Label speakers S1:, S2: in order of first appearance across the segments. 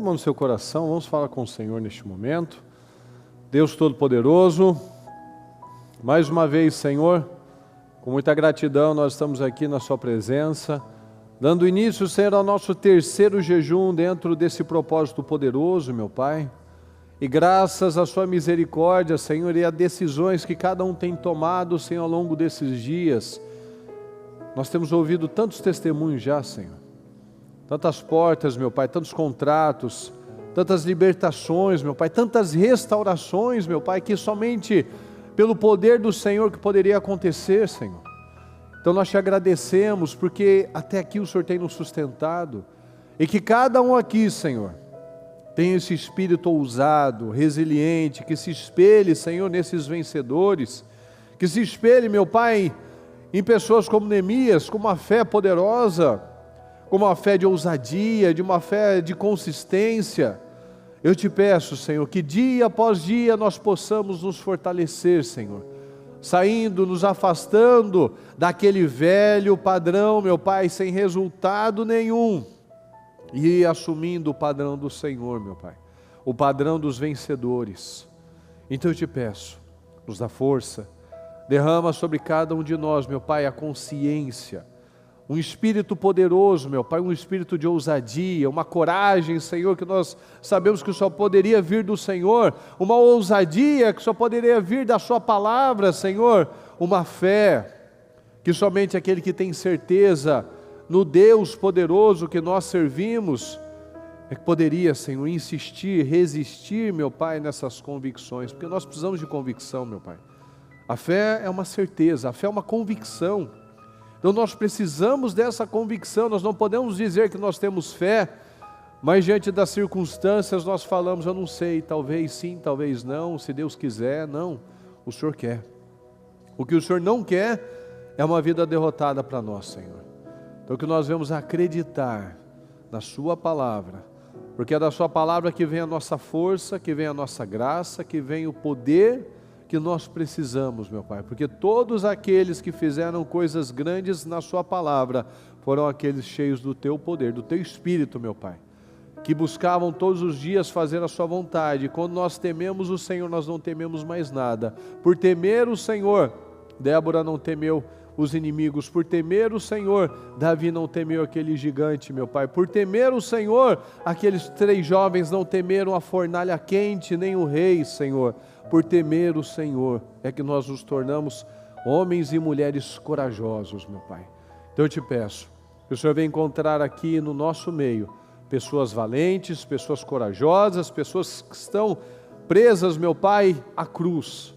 S1: mão no seu coração, vamos falar com o Senhor neste momento. Deus Todo-Poderoso, mais uma vez, Senhor, com muita gratidão nós estamos aqui na sua presença, dando início, Senhor, ao nosso terceiro jejum dentro desse propósito poderoso, meu Pai. E graças à sua misericórdia, Senhor, e a decisões que cada um tem tomado, Senhor, ao longo desses dias, nós temos ouvido tantos testemunhos já, Senhor. Tantas portas, meu Pai, tantos contratos, tantas libertações, meu Pai, tantas restaurações, meu Pai, que somente pelo poder do Senhor que poderia acontecer, Senhor. Então nós te agradecemos, porque até aqui o Senhor tem nos sustentado, e que cada um aqui, Senhor, tem esse espírito ousado, resiliente, que se espelhe, Senhor, nesses vencedores, que se espelhe, meu Pai, em pessoas como Neemias, com uma fé poderosa, com uma fé de ousadia, de uma fé de consistência. Eu te peço, Senhor, que dia após dia nós possamos nos fortalecer, Senhor, saindo, nos afastando daquele velho padrão, meu Pai, sem resultado nenhum, e assumindo o padrão do Senhor, meu Pai, o padrão dos vencedores. Então eu te peço, nos dá força, derrama sobre cada um de nós, meu Pai, a consciência, um espírito poderoso, meu Pai, um espírito de ousadia, uma coragem, Senhor, que nós sabemos que só poderia vir do Senhor, uma ousadia que só poderia vir da sua palavra, Senhor, uma fé que somente aquele que tem certeza no Deus poderoso que nós servimos é que poderia, Senhor, insistir, resistir, meu Pai, nessas convicções, porque nós precisamos de convicção, meu Pai. A fé é uma certeza, a fé é uma convicção. Então nós precisamos dessa convicção, nós não podemos dizer que nós temos fé, mas diante das circunstâncias nós falamos, eu não sei, talvez sim, talvez não, se Deus quiser, não, o Senhor quer. O que o Senhor não quer é uma vida derrotada para nós, Senhor. Então que nós vamos acreditar na sua palavra, porque é da sua palavra que vem a nossa força, que vem a nossa graça, que vem o poder que nós precisamos, meu Pai, porque todos aqueles que fizeram coisas grandes na sua palavra foram aqueles cheios do teu poder, do teu espírito, meu Pai, que buscavam todos os dias fazer a sua vontade. Quando nós tememos o Senhor, nós não tememos mais nada. Por temer o Senhor, Débora não temeu os inimigos. Por temer o Senhor, Davi não temeu aquele gigante, meu Pai. Por temer o Senhor, aqueles 3 jovens não temeram a fornalha quente, nem o rei, Senhor. Por temer o Senhor, é que nós nos tornamos homens e mulheres corajosos, meu Pai. Então eu te peço, que o Senhor venha encontrar aqui no nosso meio, pessoas valentes, pessoas corajosas, pessoas que estão presas, meu Pai, à cruz,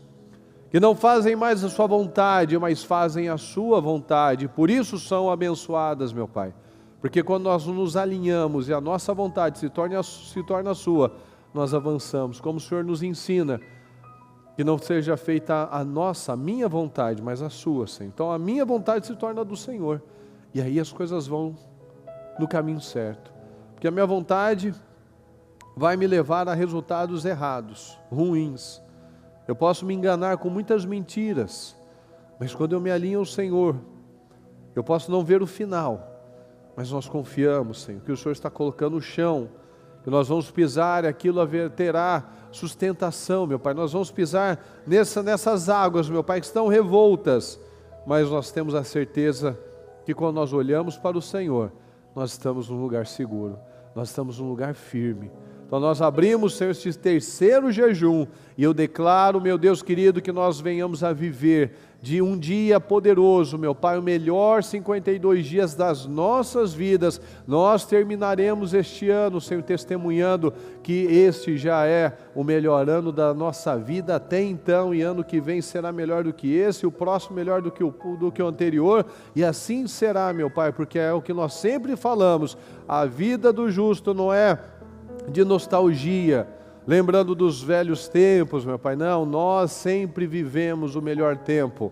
S1: que não fazem mais a sua vontade, mas fazem a sua vontade, por isso são abençoadas, meu Pai, porque quando nós nos alinhamos e a nossa vontade se torna a sua, nós avançamos, como o Senhor nos ensina, que não seja feita a minha vontade, mas a sua, Senhor. Então a minha vontade se torna a do Senhor, e aí as coisas vão no caminho certo, porque a minha vontade vai me levar a resultados errados, ruins. Eu posso me enganar com muitas mentiras, mas quando eu me alinho ao Senhor, eu posso não ver o final, mas nós confiamos, Senhor, que o Senhor está colocando o chão, que nós vamos pisar e aquilo terá sustentação, meu Pai. Nós vamos pisar nessas águas, meu Pai, que estão revoltas, mas nós temos a certeza que quando nós olhamos para o Senhor, nós estamos num lugar seguro, nós estamos num lugar firme. Então nós abrimos, Senhor, este terceiro jejum, e eu declaro, meu Deus querido, que nós venhamos a viver de um dia poderoso, meu Pai, o melhor 52 dias das nossas vidas. Nós terminaremos este ano, Senhor, testemunhando que este já é o melhor ano da nossa vida até então, e ano que vem será melhor do que esse, o próximo melhor do que o anterior, e assim será, meu Pai, porque é o que nós sempre falamos, a vida do justo não é de nostalgia, lembrando dos velhos tempos, meu Pai, não, nós sempre vivemos o melhor tempo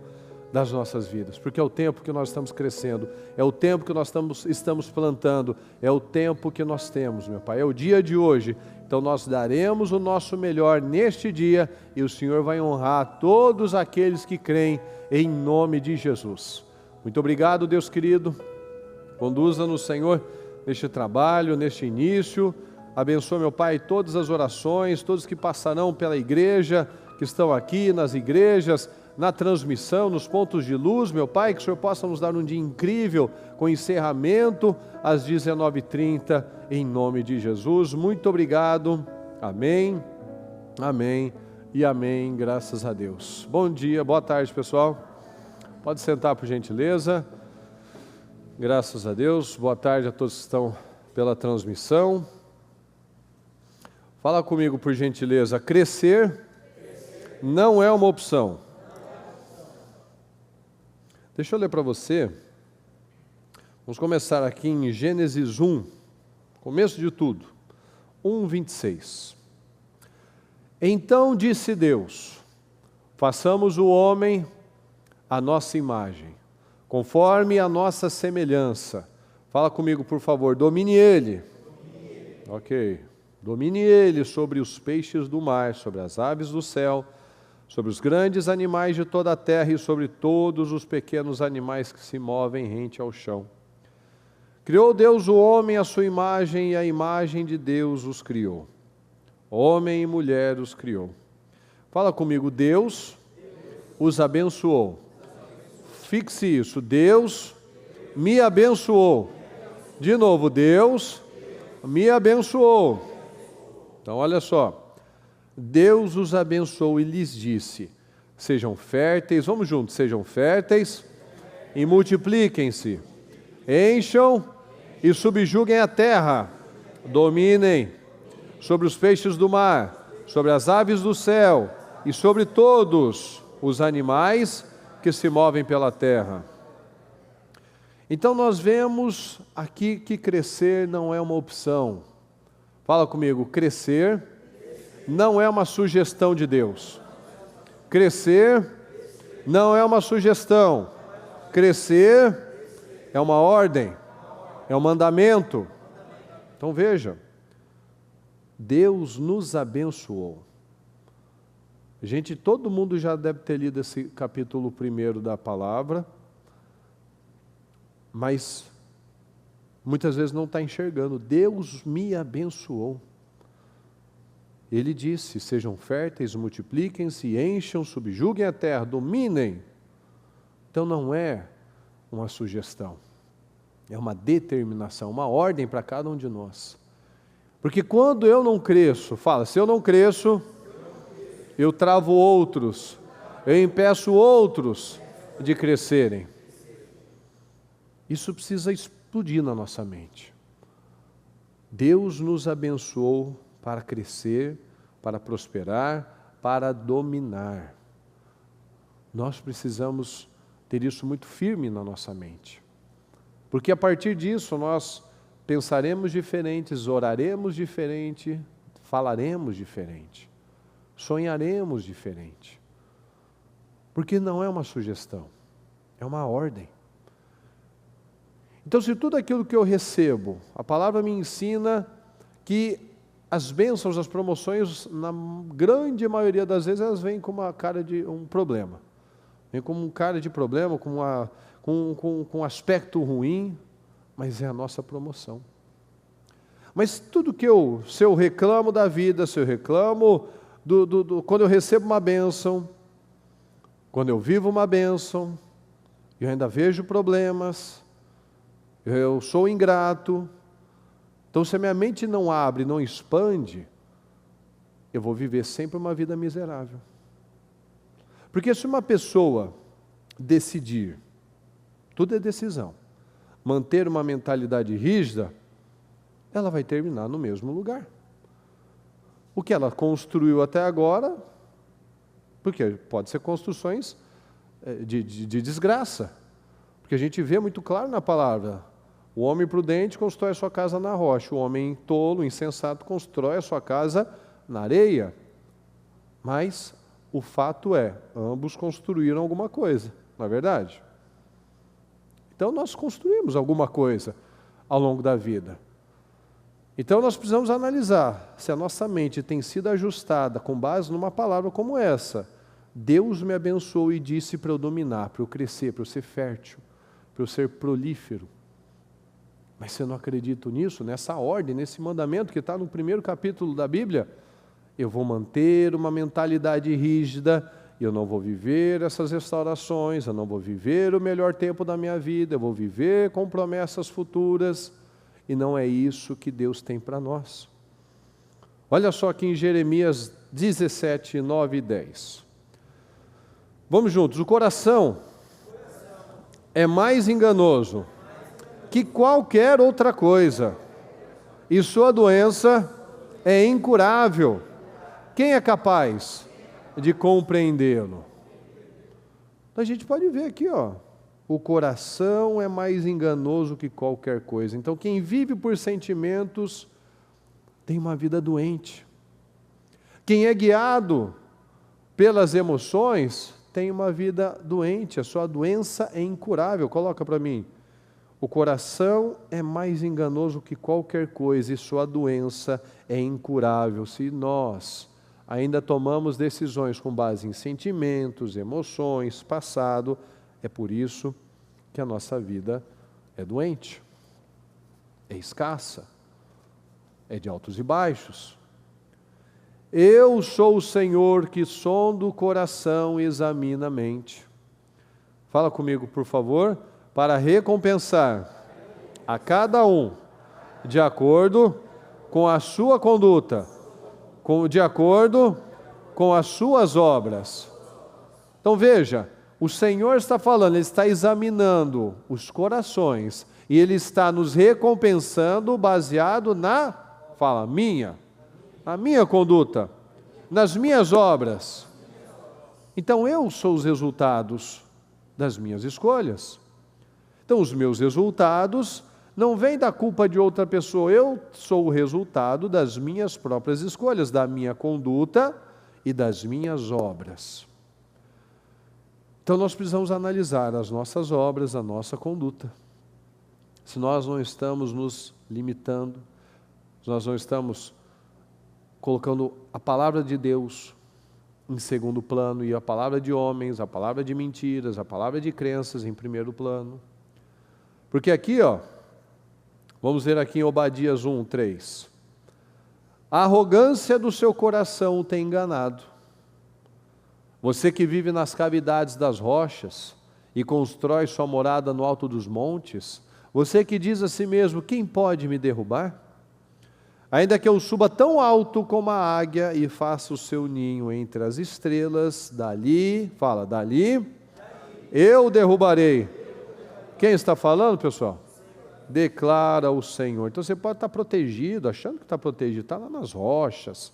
S1: das nossas vidas, porque é o tempo que nós estamos crescendo, é o tempo que nós estamos plantando, é o tempo que nós temos, meu Pai, é o dia de hoje. Então nós daremos o nosso melhor neste dia, e o Senhor vai honrar todos aqueles que creem em nome de Jesus. Muito obrigado, Deus querido, conduza-nos, Senhor, neste trabalho, neste início, Abençoa, meu Pai, todas as orações, todos que passarão pela igreja, que estão aqui nas igrejas, na transmissão, nos pontos de luz, meu Pai, que o Senhor possa nos dar um dia incrível, com encerramento às 19h30, em nome de Jesus. Muito obrigado. Amém, amém e amém, graças a Deus. Bom dia, boa tarde, pessoal. Pode sentar, por gentileza. Graças a Deus. Boa tarde a todos que estão pela transmissão. Fala comigo, por gentileza. Crescer não é uma opção. Deixa eu ler para você. Vamos começar aqui em Gênesis 1, começo de tudo. 1:26. Então disse Deus: façamos o homem à nossa imagem, conforme a nossa semelhança. Fala comigo, por favor. Domine ele. Ok. Domine ele sobre os peixes do mar, sobre as aves do céu, sobre os grandes animais de toda a terra e sobre todos os pequenos animais que se movem rente ao chão. Criou Deus o homem à sua imagem, e a imagem de Deus os criou. Homem e mulher os criou. Fala comigo. Deus os abençoou. Fixe isso. Deus me abençoou. De novo. Deus me abençoou. Então, olha só. Deus os abençoou e lhes disse: sejam férteis, vamos juntos, sejam férteis e multipliquem-se, encham e subjuguem a terra, dominem sobre os peixes do mar, sobre as aves do céu e sobre todos os animais que se movem pela terra. Então nós vemos aqui que crescer não é uma opção. Fala comigo. Crescer não é uma sugestão de Deus. Crescer não é uma sugestão. Crescer é uma ordem, é um mandamento. Então veja, Deus nos abençoou. Gente, todo mundo já deve ter lido esse capítulo 1 da palavra, mas muitas vezes não está enxergando. Deus me abençoou. Ele disse: sejam férteis, multipliquem-se, encham, subjuguem a terra, dominem. Então não é uma sugestão, é uma determinação, uma ordem para cada um de nós. Porque quando eu não cresço, fala, se eu não cresço, eu travo outros, eu impeço outros de crescerem. Isso precisa explodir na nossa mente. Deus nos abençoou para crescer, para prosperar, para dominar. Nós precisamos ter isso muito firme na nossa mente. Porque a partir disso nós pensaremos diferentes, oraremos diferente, falaremos diferente, sonharemos diferente. Porque não é uma sugestão, é uma ordem. Então, se tudo aquilo que eu recebo, a palavra me ensina que as bênçãos, as promoções, na grande maioria das vezes, elas vêm com uma cara de um problema. Vem com um cara de problema, com um aspecto ruim, mas é a nossa promoção. Mas tudo que se eu reclamo da vida, se eu reclamo, quando eu recebo uma bênção, quando eu vivo uma bênção, eu ainda vejo problemas, eu sou ingrato. Então, se a minha mente não abre, não expande, eu vou viver sempre uma vida miserável. Porque se uma pessoa decidir, tudo é decisão, manter uma mentalidade rígida, ela vai terminar no mesmo lugar. O que ela construiu até agora, porque pode ser construções de desgraça, porque a gente vê muito claro na palavra: o homem prudente constrói a sua casa na rocha, o homem tolo, insensato, constrói a sua casa na areia. Mas o fato é, ambos construíram alguma coisa, não é verdade? Então nós construímos alguma coisa ao longo da vida. Então nós precisamos analisar se a nossa mente tem sido ajustada com base numa palavra como essa. Deus me abençoou e disse para eu dominar, para eu crescer, para eu ser fértil, para eu ser prolífero. Mas se eu não acredito nisso, nessa ordem, nesse mandamento que está no primeiro capítulo da Bíblia, eu vou manter uma mentalidade rígida, eu não vou viver essas restaurações, eu não vou viver o melhor tempo da minha vida, eu vou viver com promessas futuras, e não é isso que Deus tem para nós. Olha só aqui em Jeremias 17, 9 e 10. Vamos juntos. O coração é mais enganoso que qualquer outra coisa, e sua doença é incurável. Quem é capaz de compreendê-lo? Então a gente pode ver aqui, o coração é mais enganoso que qualquer coisa. Então quem vive por sentimentos tem uma vida doente. Quem é guiado pelas emoções tem uma vida doente, a sua doença é incurável. Coloca para mim. O coração é mais enganoso que qualquer coisa e sua doença é incurável. Se nós ainda tomamos decisões com base em sentimentos, emoções, passado, é por isso que a nossa vida é doente, é escassa, é de altos e baixos. Eu sou o Senhor que sonda o coração e examina a mente. Fala comigo, por favor. Para recompensar a cada um de acordo com a sua conduta, de acordo com as suas obras. Então veja, o Senhor está falando, Ele está examinando os corações e Ele está nos recompensando baseado na minha conduta, nas minhas obras. Então eu sou os resultados das minhas escolhas. Então, os meus resultados não vêm da culpa de outra pessoa, eu sou o resultado das minhas próprias escolhas, da minha conduta e das minhas obras. Então, nós precisamos analisar as nossas obras, a nossa conduta. Se nós não estamos nos limitando, se nós não estamos colocando a palavra de Deus em segundo plano e a palavra de homens, a palavra de mentiras, a palavra de crenças em primeiro plano. Porque aqui, vamos ver aqui em Obadias 1, 3. A arrogância do seu coração tem enganado. Você que vive nas cavidades das rochas e constrói sua morada no alto dos montes, você que diz a si mesmo, quem pode me derrubar? Ainda que eu suba tão alto como a águia e faça o seu ninho entre as estrelas, dali eu derrubarei. Quem está falando, pessoal? Declara o Senhor. Então você pode estar protegido, achando que está protegido, está lá nas rochas,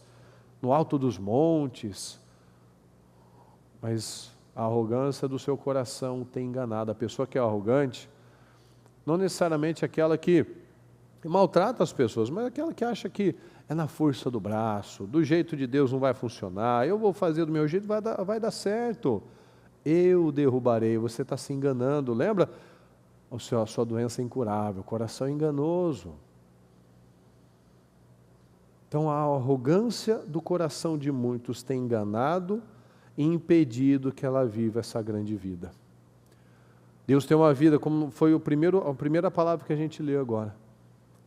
S1: no alto dos montes, mas a arrogância do seu coração tem enganado. A pessoa que é arrogante, não necessariamente aquela que maltrata as pessoas, mas aquela que acha que é na força do braço, do jeito de Deus não vai funcionar, eu vou fazer do meu jeito, vai dar certo. Eu derrubarei, você está se enganando, lembra? A sua doença é incurável, coração enganoso. Então a arrogância do coração de muitos tem enganado e impedido que ela viva essa grande vida. Deus tem uma vida, como foi a primeira palavra que a gente leu agora.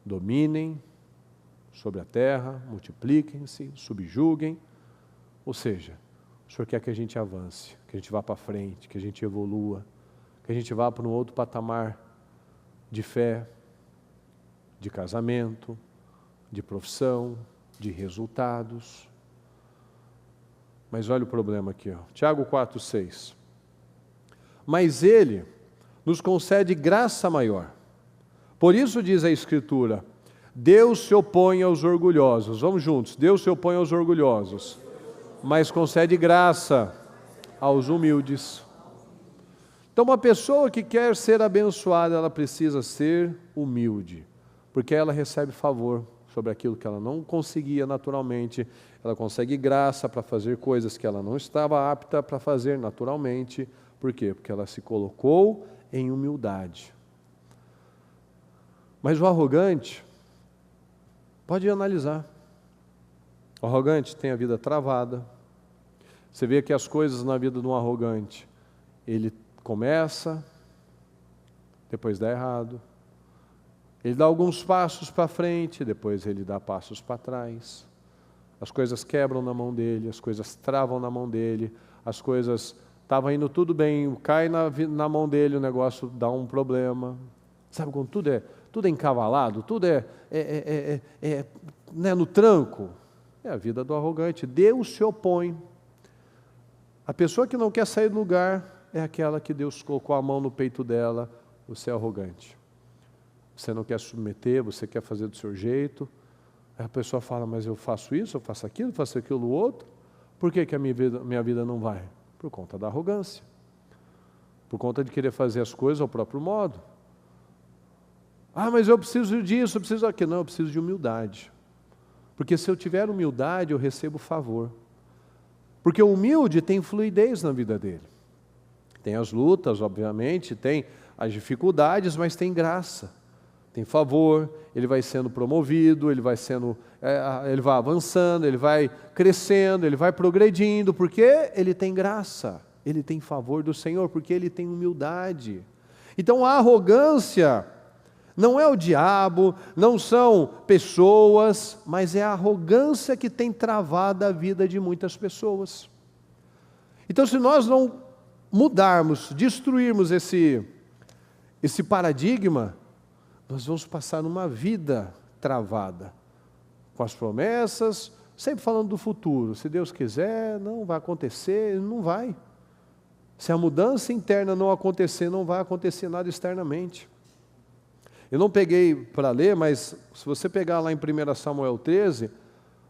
S1: Dominem sobre a terra, multipliquem-se, subjuguem. Ou seja, o Senhor quer que a gente avance, que a gente vá para frente, que a gente evolua, que a gente vá para um outro patamar de fé, de casamento, de profissão, de resultados. Mas olha o problema aqui, Tiago 4,6. Mas Ele nos concede graça maior. Por isso diz a Escritura, Deus se opõe aos orgulhosos. Vamos juntos, Deus se opõe aos orgulhosos, mas concede graça aos humildes. Então uma pessoa que quer ser abençoada, ela precisa ser humilde, porque ela recebe favor sobre aquilo que ela não conseguia naturalmente, ela consegue graça para fazer coisas que ela não estava apta para fazer naturalmente. Por quê? Porque ela se colocou em humildade. Mas o arrogante, pode analisar, o arrogante tem a vida travada. Você vê que as coisas na vida de um arrogante, ele começa, depois dá errado, Ele dá alguns passos para frente, depois ele dá passos para trás. As coisas quebram na mão dele, as coisas travam na mão dele, as coisas estavam indo tudo bem, cai na mão dele, o negócio dá um problema. Sabe quando tudo é encavalado, tudo né, no tranco? É a vida do arrogante. Deus se opõe. A pessoa que não quer sair do lugar é aquela que Deus colocou a mão no peito dela. Você é arrogante. Você não quer submeter, você quer fazer do seu jeito. Aí a pessoa fala, mas eu faço isso, eu faço aquilo, eu faço aquilo outro. Por que a minha vida não vai? Por conta da arrogância. Por conta de querer fazer as coisas ao próprio modo. Ah, mas eu preciso disso, eu preciso daquilo. Não, eu preciso de humildade. Porque se eu tiver humildade, eu recebo favor. Porque o humilde tem fluidez na vida dele. Tem as lutas, obviamente, tem as dificuldades, mas tem graça. Tem favor, ele vai sendo promovido, ele vai avançando, ele vai crescendo, ele vai progredindo, porque ele tem graça, ele tem favor do Senhor, porque ele tem humildade. Então a arrogância não é o diabo, não são pessoas, mas é a arrogância que tem travado a vida de muitas pessoas. Então se nós não mudarmos, destruirmos esse paradigma, nós vamos passar uma vida travada, com as promessas, sempre falando do futuro. Se Deus quiser, não vai acontecer, não vai. Se a mudança interna não acontecer, não vai acontecer nada externamente. Eu não peguei para ler, mas se você pegar lá em 1 Samuel 13,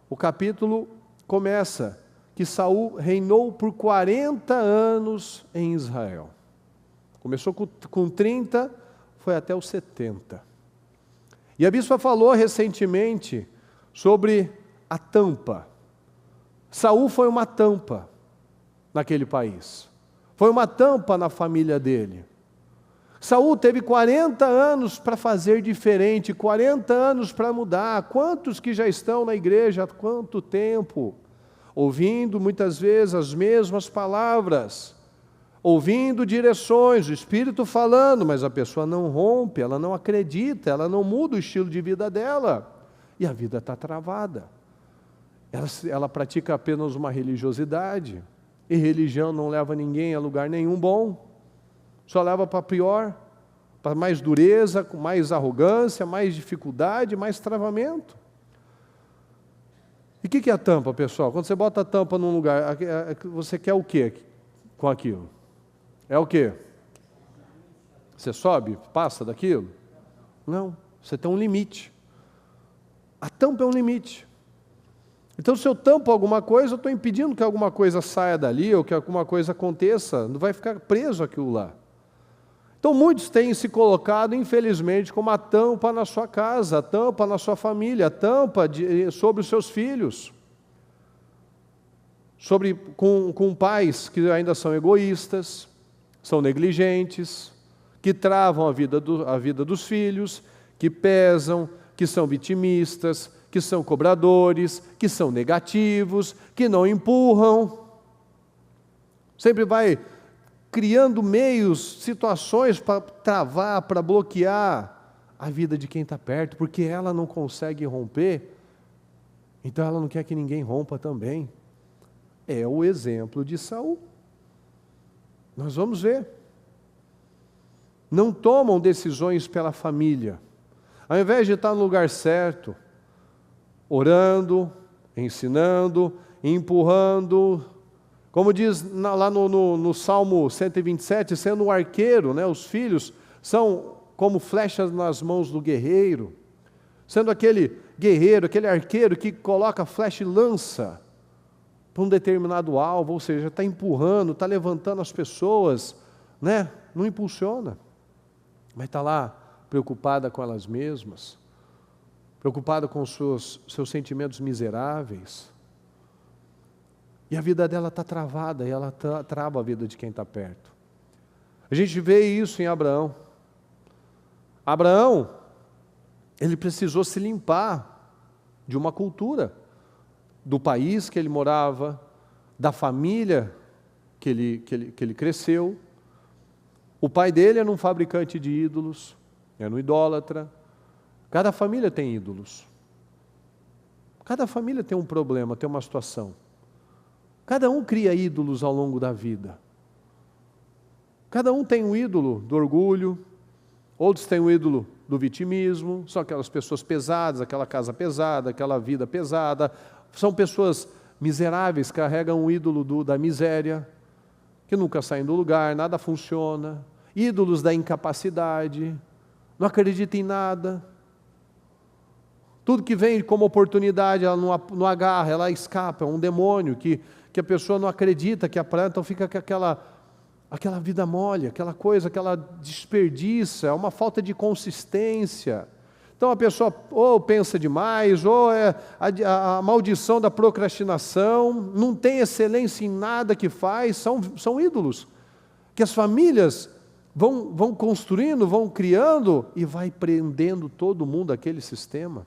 S1: o capítulo começa que Saul reinou por 40 anos em Israel. Começou com 30, foi até os 70. E a bispa falou recentemente sobre a tampa. Saul foi uma tampa naquele país. Foi uma tampa na família dele. Saul teve 40 anos para fazer diferente, 40 anos para mudar. Quantos que já estão na igreja há quanto tempo? Ouvindo muitas vezes as mesmas palavras, ouvindo direções, o Espírito falando, mas a pessoa não rompe, ela não acredita, ela não muda o estilo de vida dela, e a vida está travada. Ela pratica apenas uma religiosidade, e religião não leva ninguém a lugar nenhum bom, só leva para pior, para mais dureza, com mais arrogância, mais dificuldade, mais travamento. E o que é a tampa, pessoal? Quando você bota a tampa num lugar, você quer o quê com aquilo? É o quê? Você sobe, passa daquilo? Não, você tem um limite. A tampa é um limite. Então, se eu tampo alguma coisa, eu estou impedindo que alguma coisa saia dali, ou que alguma coisa aconteça, não vai ficar preso aquilo lá. Então, muitos têm se colocado, infelizmente, como a tampa na sua casa, a tampa na sua família, a tampa sobre os seus filhos. Com pais que ainda são egoístas, são negligentes, que travam a vida dos filhos, que pesam, que são vitimistas, que são cobradores, que são negativos, que não empurram. Sempre vai criando meios, situações para travar, para bloquear a vida de quem está perto, porque ela não consegue romper, então ela não quer que ninguém rompa também. É o exemplo de Saul. Nós vamos ver. Não tomam decisões pela família. Ao invés de estar no lugar certo, orando, ensinando, empurrando, como diz lá no Salmo 127, sendo um arqueiro, né, os filhos são como flechas nas mãos do guerreiro, sendo aquele guerreiro, aquele arqueiro que coloca flecha e lança para um determinado alvo, ou seja, está empurrando, está levantando as pessoas, né? Não impulsiona, mas está lá preocupada com elas mesmas, preocupada com os seus sentimentos miseráveis, e a vida dela está travada, e ela trava a vida de quem está perto. A gente vê isso em Abraão. Abraão, ele precisou se limpar de uma cultura, do país que ele morava, da família que ele cresceu. O pai dele era um fabricante de ídolos, era um idólatra, Cada família tem ídolos. Cada família tem um problema, tem uma situação. Cada um cria ídolos ao longo da vida. Cada um tem um ídolo do orgulho, outros têm o ídolo do vitimismo, são aquelas pessoas pesadas, aquela casa pesada, aquela vida pesada. São pessoas miseráveis, carregam o ídolo da miséria, que nunca saem do lugar, nada funciona. Ídolos da incapacidade, não acredita em nada. Tudo que vem como oportunidade, ela não agarra, ela escapa, é um demônio que a pessoa não acredita que a planta, então fica com aquela vida mole, aquela coisa que ela desperdiça, é uma falta de consistência. Então a pessoa ou pensa demais, ou é a maldição da procrastinação, não tem excelência em nada que faz, são ídolos, que as famílias vão construindo, vão criando e vai prendendo todo mundo àquele sistema.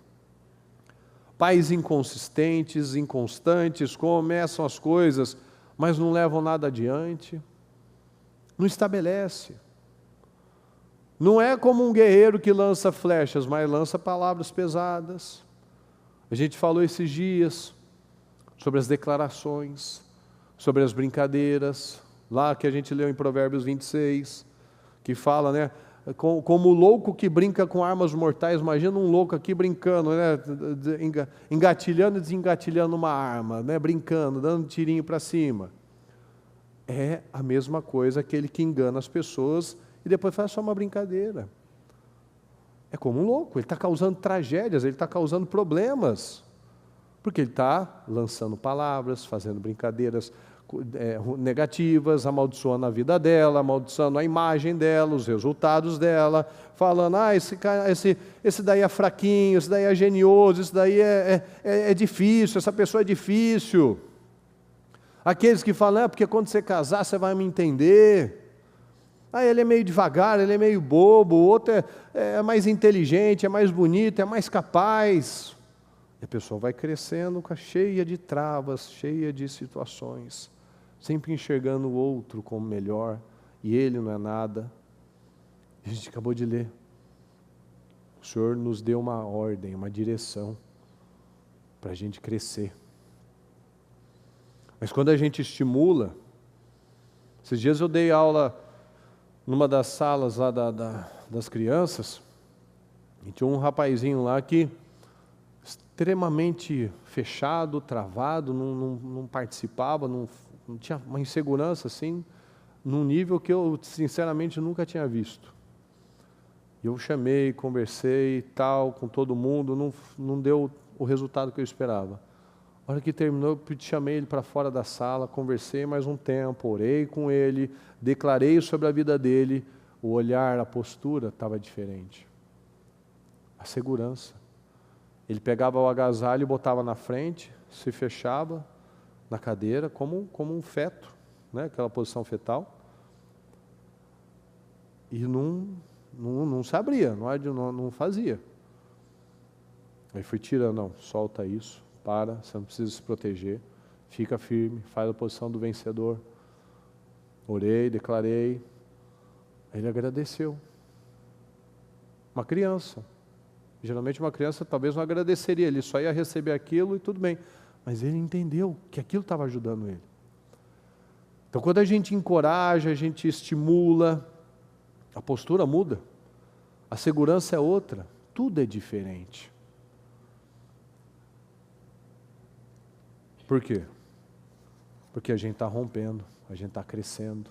S1: Pais inconsistentes, inconstantes, começam as coisas, mas não levam nada adiante, não estabelece. Não é como um guerreiro que lança flechas, mas lança palavras pesadas. A gente falou esses dias sobre as declarações, sobre as brincadeiras, lá que a gente leu em Provérbios 26, que fala, né? Como o louco que brinca com armas mortais, imagina um louco aqui brincando, né? Engatilhando e desengatilhando uma arma, né? Brincando, dando um tirinho para cima. É a mesma coisa aquele que engana as pessoas e depois faz só uma brincadeira. É como um louco, ele está causando tragédias, ele está causando problemas, porque ele está lançando palavras, fazendo brincadeiras negativas, amaldiçoando a vida dela, amaldiçoando a imagem dela, os resultados dela, falando, esse daí é fraquinho, esse daí é genioso, esse daí é difícil, essa pessoa é difícil. Aqueles que falam, porque quando você casar você vai me entender. Ele é meio devagar, ele é meio bobo, o outro é mais inteligente, é mais bonito, é mais capaz. E a pessoa vai crescendo cheia de travas, cheia de situações, sempre enxergando o outro como melhor, e ele não é nada. A gente acabou de ler. O Senhor nos deu uma ordem, uma direção, para a gente crescer. Mas quando a gente estimula, esses dias eu dei aula numa das salas lá das crianças, e tinha um rapazinho lá que extremamente fechado, travado, não participava, não tinha uma insegurança assim, num nível que eu sinceramente nunca tinha visto. E eu chamei, conversei e tal, com todo mundo, não deu o resultado que eu esperava. A hora que terminou, eu chamei ele para fora da sala, conversei mais um tempo, orei com ele, declarei sobre a vida dele, o olhar, a postura estava diferente. A segurança. Ele pegava o agasalho e botava na frente, se fechava na cadeira, como um feto, né? Aquela posição fetal, e não se abria, não fazia. Aí fui tirando, não, solta isso. Para, você não precisa se proteger, fica firme, faz a posição do vencedor. Orei, declarei, ele agradeceu. Uma criança, geralmente uma criança talvez não agradeceria, ele só ia receber aquilo e tudo bem, mas ele entendeu que aquilo estava ajudando ele. Então quando a gente encoraja, a gente estimula, a postura muda, a segurança é outra, tudo é diferente. Por quê? Porque a gente está rompendo, a gente está crescendo.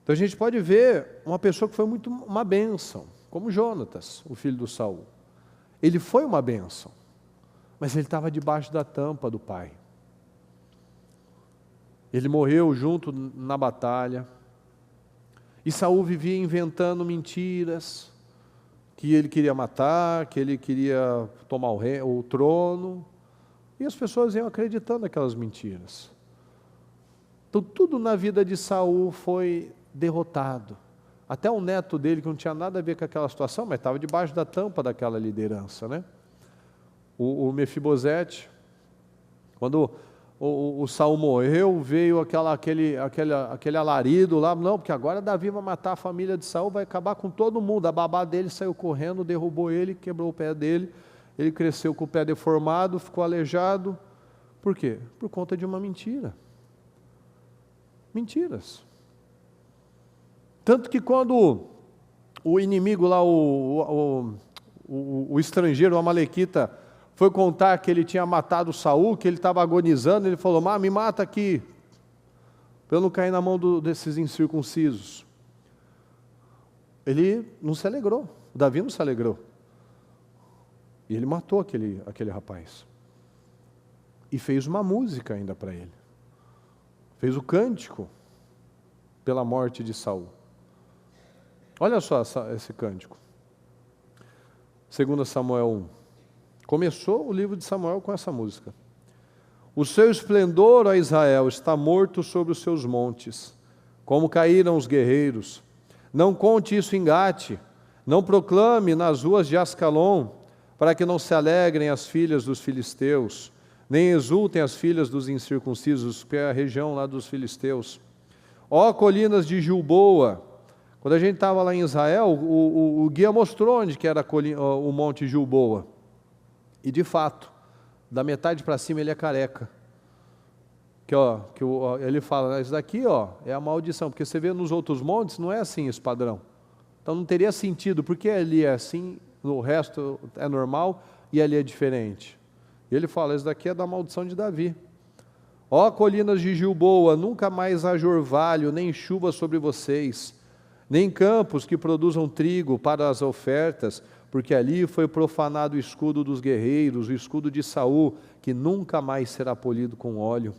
S1: Então a gente pode ver uma pessoa que foi muito uma bênção, como Jonatas, o filho do Saul. Ele foi uma bênção, mas ele estava debaixo da tampa do pai. Ele morreu junto na batalha, e Saul vivia inventando mentiras, que ele queria matar, que ele queria tomar o trono, e as pessoas iam acreditando naquelas mentiras. Então tudo na vida de Saul foi derrotado. Até o neto dele, que não tinha nada a ver com aquela situação, mas estava debaixo da tampa daquela liderança, né? O Mefibosete, quando o Saul morreu, veio aquele alarido lá, não, porque agora Davi vai matar a família de Saul, vai acabar com todo mundo. A babá dele saiu correndo, derrubou ele, quebrou o pé dele, ele cresceu com o pé deformado, ficou aleijado. Por quê? Por conta de uma mentira. Mentiras. Tanto que quando o inimigo lá, o estrangeiro, o amalequita, foi contar que ele tinha matado Saul, que ele estava agonizando, ele falou, me mata aqui, para eu não cair na mão desses incircuncisos. Ele não se alegrou, Davi não se alegrou. E ele matou aquele rapaz. E fez uma música ainda para ele. Fez o cântico pela morte de Saul. Olha só esse cântico. 2 Samuel 1. Começou o livro de Samuel com essa música. O seu esplendor, ó Israel, está morto sobre os seus montes, como caíram os guerreiros. Não conte isso em Gate, não proclame nas ruas de Ascalon, para que não se alegrem as filhas dos filisteus, nem exultem as filhas dos incircuncisos, que é a região lá dos filisteus. Ó colinas de Gilboa, quando a gente estava lá em Israel, o guia mostrou onde que era o monte Gilboa. E de fato, da metade para cima ele é careca. Ele fala, isso daqui é a maldição, porque você vê nos outros montes, não é assim esse padrão. Então não teria sentido, porque ali é assim, o resto é normal e ali é diferente. E ele fala, isso daqui é da maldição de Davi. Ó colinas de Gilboa, nunca mais haja orvalho, nem chuva sobre vocês, nem campos que produzam trigo para as ofertas, porque ali foi profanado o escudo dos guerreiros, o escudo de Saul, que nunca mais será polido com óleo.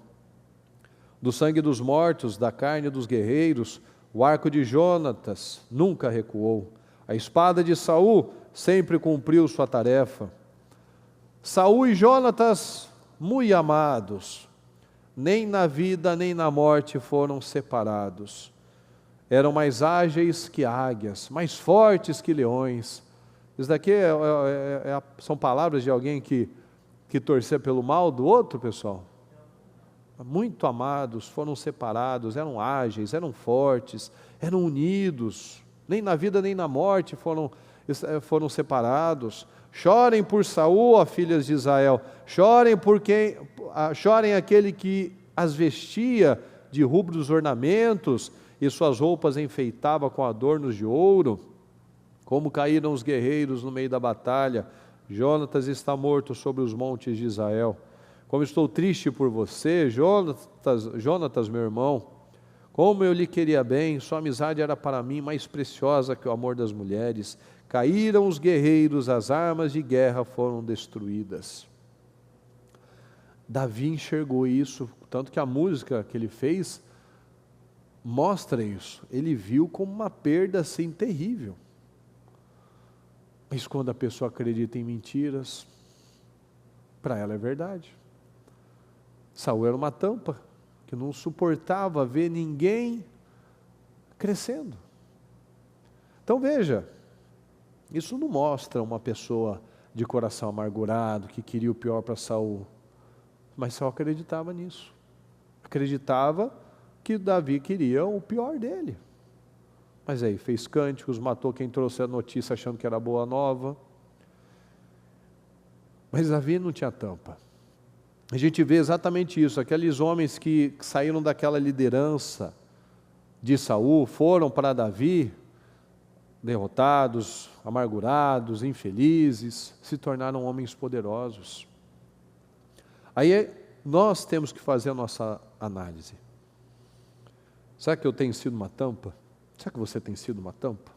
S1: Do sangue dos mortos, da carne dos guerreiros, o arco de Jonatas nunca recuou. A espada de Saul sempre cumpriu sua tarefa. Saul e Jonatas, muito amados, nem na vida nem na morte foram separados. Eram mais ágeis que águias, mais fortes que leões. Isso daqui são palavras de alguém que torcia pelo mal do outro, pessoal? Muito amados, foram separados, eram ágeis, eram fortes, eram unidos. Nem na vida nem na morte foram separados. Chorem por Saul, ó filhas de Israel. Chorem aquele que as vestia de rubros ornamentos e suas roupas enfeitava com adornos de ouro. Como caíram os guerreiros no meio da batalha, Jonatas está morto sobre os montes de Israel. Como estou triste por você, Jonatas, meu irmão. Como eu lhe queria bem, sua amizade era para mim mais preciosa que o amor das mulheres. Caíram os guerreiros, as armas de guerra foram destruídas. Davi enxergou isso, tanto que a música que ele fez mostra isso. Ele viu como uma perda assim terrível. Mas quando a pessoa acredita em mentiras, para ela é verdade. Saul era uma tampa, que não suportava ver ninguém crescendo. Então veja, isso não mostra uma pessoa de coração amargurado, que queria o pior para Saul. Mas Saul acreditava nisso. Acreditava que Davi queria o pior dele. Mas aí fez cânticos, matou quem trouxe a notícia achando que era boa nova. Mas Davi não tinha tampa. A gente vê exatamente isso, aqueles homens que saíram daquela liderança de Saul, foram para Davi, derrotados, amargurados, infelizes, se tornaram homens poderosos. Aí nós temos que fazer a nossa análise. Será que eu tenho sido uma tampa? Será que você tem sido uma tampa?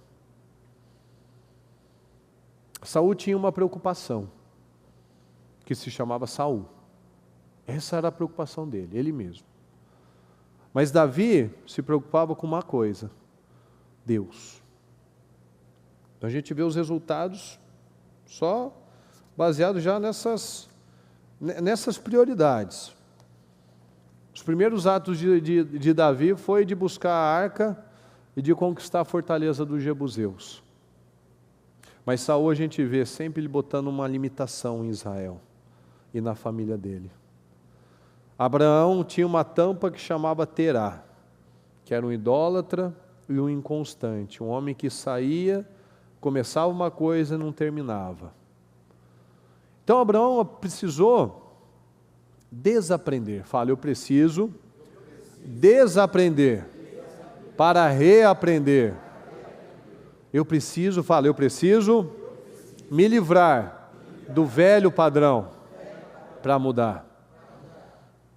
S1: Saul tinha uma preocupação, que se chamava Saul. Essa era a preocupação dele, ele mesmo. Mas Davi se preocupava com uma coisa: Deus. Então a gente vê os resultados só baseado já nessas prioridades. Os primeiros atos de Davi foi de buscar a arca e de conquistar a fortaleza dos jebuseus. Mas Saul a gente vê sempre ele botando uma limitação em Israel e na família dele. Abraão tinha uma tampa que chamava Terá, que era um idólatra e um inconstante, um homem que saía, começava uma coisa e não terminava. Então Abraão precisou desaprender. Fala, eu preciso desaprender para reaprender. Eu preciso me livrar do velho padrão para mudar.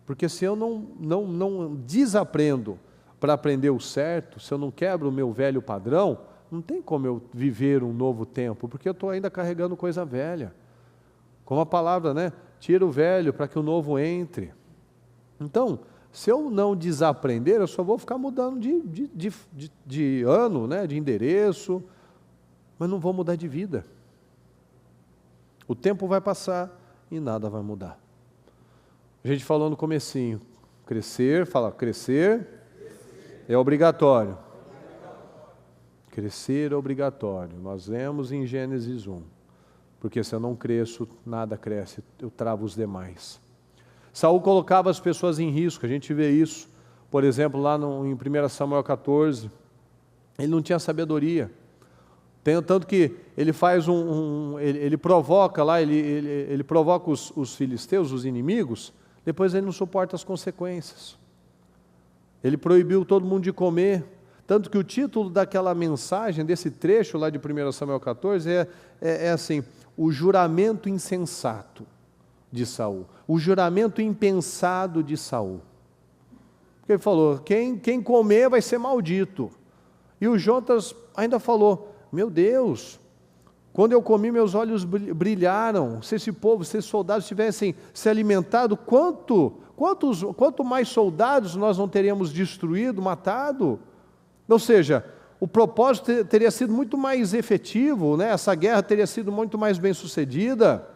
S1: Porque se eu não desaprendo para aprender o certo, se eu não quebro o meu velho padrão, não tem como eu viver um novo tempo, porque eu estou ainda carregando coisa velha. Como a palavra, né? Tira o velho para que o novo entre. Então, se eu não desaprender, eu só vou ficar mudando de ano, né? De endereço, mas não vou mudar de vida. O tempo vai passar e nada vai mudar. A gente falou no comecinho, crescer é obrigatório. Crescer é obrigatório. Nós vemos em Gênesis 1. Porque se eu não cresço, nada cresce, eu travo os demais. Saul colocava as pessoas em risco, a gente vê isso. Por exemplo, lá em 1 Samuel 14, ele não tinha sabedoria. Tanto que ele faz ele provoca lá, ele provoca os filisteus, os inimigos, depois ele não suporta as consequências. Ele proibiu todo mundo de comer. Tanto que o título daquela mensagem, desse trecho lá de 1 Samuel 14, é assim, o juramento insensato de Saul, o juramento impensado de Saul. Porque ele falou, quem comer vai ser maldito. E o Jonatas ainda falou, meu Deus, quando eu comi meus olhos brilharam, se esse povo, se esses soldados tivessem se alimentado, quanto mais soldados nós não teríamos destruído, matado? Ou seja, o propósito teria sido muito mais efetivo, né? Essa guerra teria sido muito mais bem sucedida.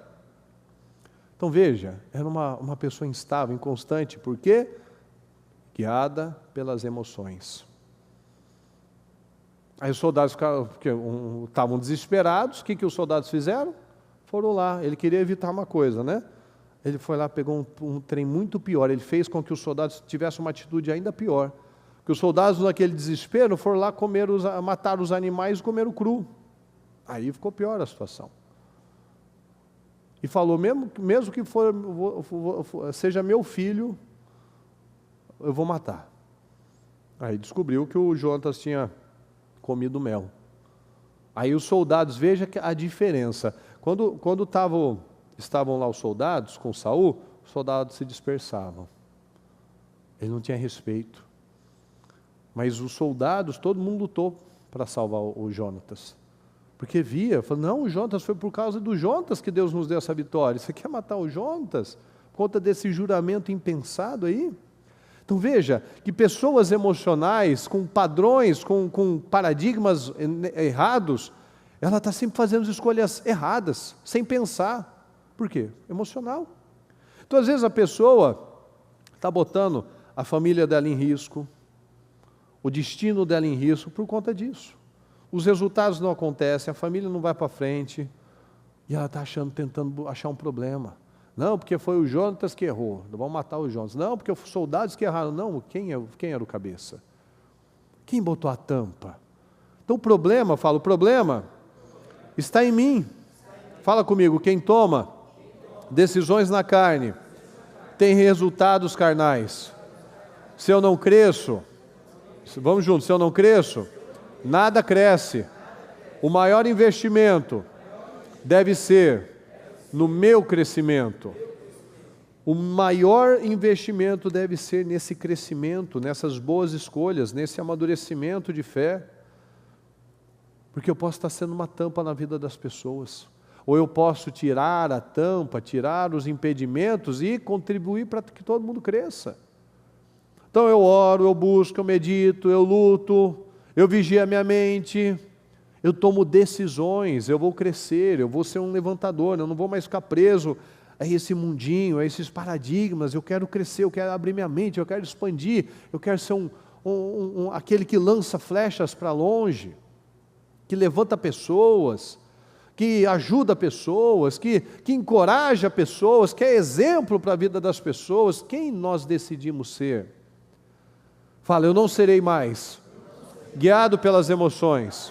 S1: Então veja, era uma pessoa instável, inconstante, por quê? Guiada pelas emoções. Aí os soldados estavam desesperados, o que os soldados fizeram? Foram lá, ele queria evitar uma coisa, né? Ele foi lá, pegou um trem muito pior, ele fez com que os soldados tivessem uma atitude ainda pior. Que os soldados, naquele desespero, foram lá matar os animais e comeram cru. Aí ficou pior a situação. E falou, mesmo que seja meu filho, eu vou matar. Aí descobriu que o Jonatas tinha comido mel. Aí os soldados, veja a diferença. Quando estavam lá os soldados com Saul, os soldados se dispersavam. Ele não tinha respeito. Mas os soldados, todo mundo lutou para salvar o Jonatas. Porque falou, não, o Jonatas foi por causa do Jonatas que Deus nos deu essa vitória. Você quer matar o Jonatas? Por conta desse juramento impensado aí? Então veja, que pessoas emocionais, com padrões, com paradigmas errados, ela está sempre fazendo escolhas erradas, sem pensar. Por quê? Emocional. Então às vezes a pessoa está botando a família dela em risco, o destino dela em risco por conta disso. Os resultados não acontecem, a família não vai para frente, e ela está tentando achar um problema. Não, porque foi o Jonatas que errou, vamos matar o Jonatas. Não, porque os soldados que erraram. Não, quem era o cabeça? Quem botou a tampa? Então o problema está em mim. Fala comigo, quem toma decisões na carne tem resultados carnais. Se eu não cresço, vamos juntos, se eu não cresço, nada cresce. O maior investimento deve ser no meu crescimento. O maior investimento deve ser nesse crescimento, nessas boas escolhas, nesse amadurecimento de fé. Porque eu posso estar sendo uma tampa na vida das pessoas. Ou eu posso tirar a tampa, tirar os impedimentos e contribuir para que todo mundo cresça. Então eu oro, eu busco, eu medito, eu luto, eu vigio a minha mente, eu tomo decisões, eu vou crescer, eu vou ser um levantador, eu não vou mais ficar preso a esse mundinho, a esses paradigmas. Eu quero crescer, eu quero abrir minha mente, eu quero expandir, eu quero ser aquele que lança flechas para longe, que levanta pessoas, que ajuda pessoas, que encoraja pessoas, que é exemplo para a vida das pessoas. Quem nós decidimos ser? Fala, eu não serei mais guiado pelas emoções,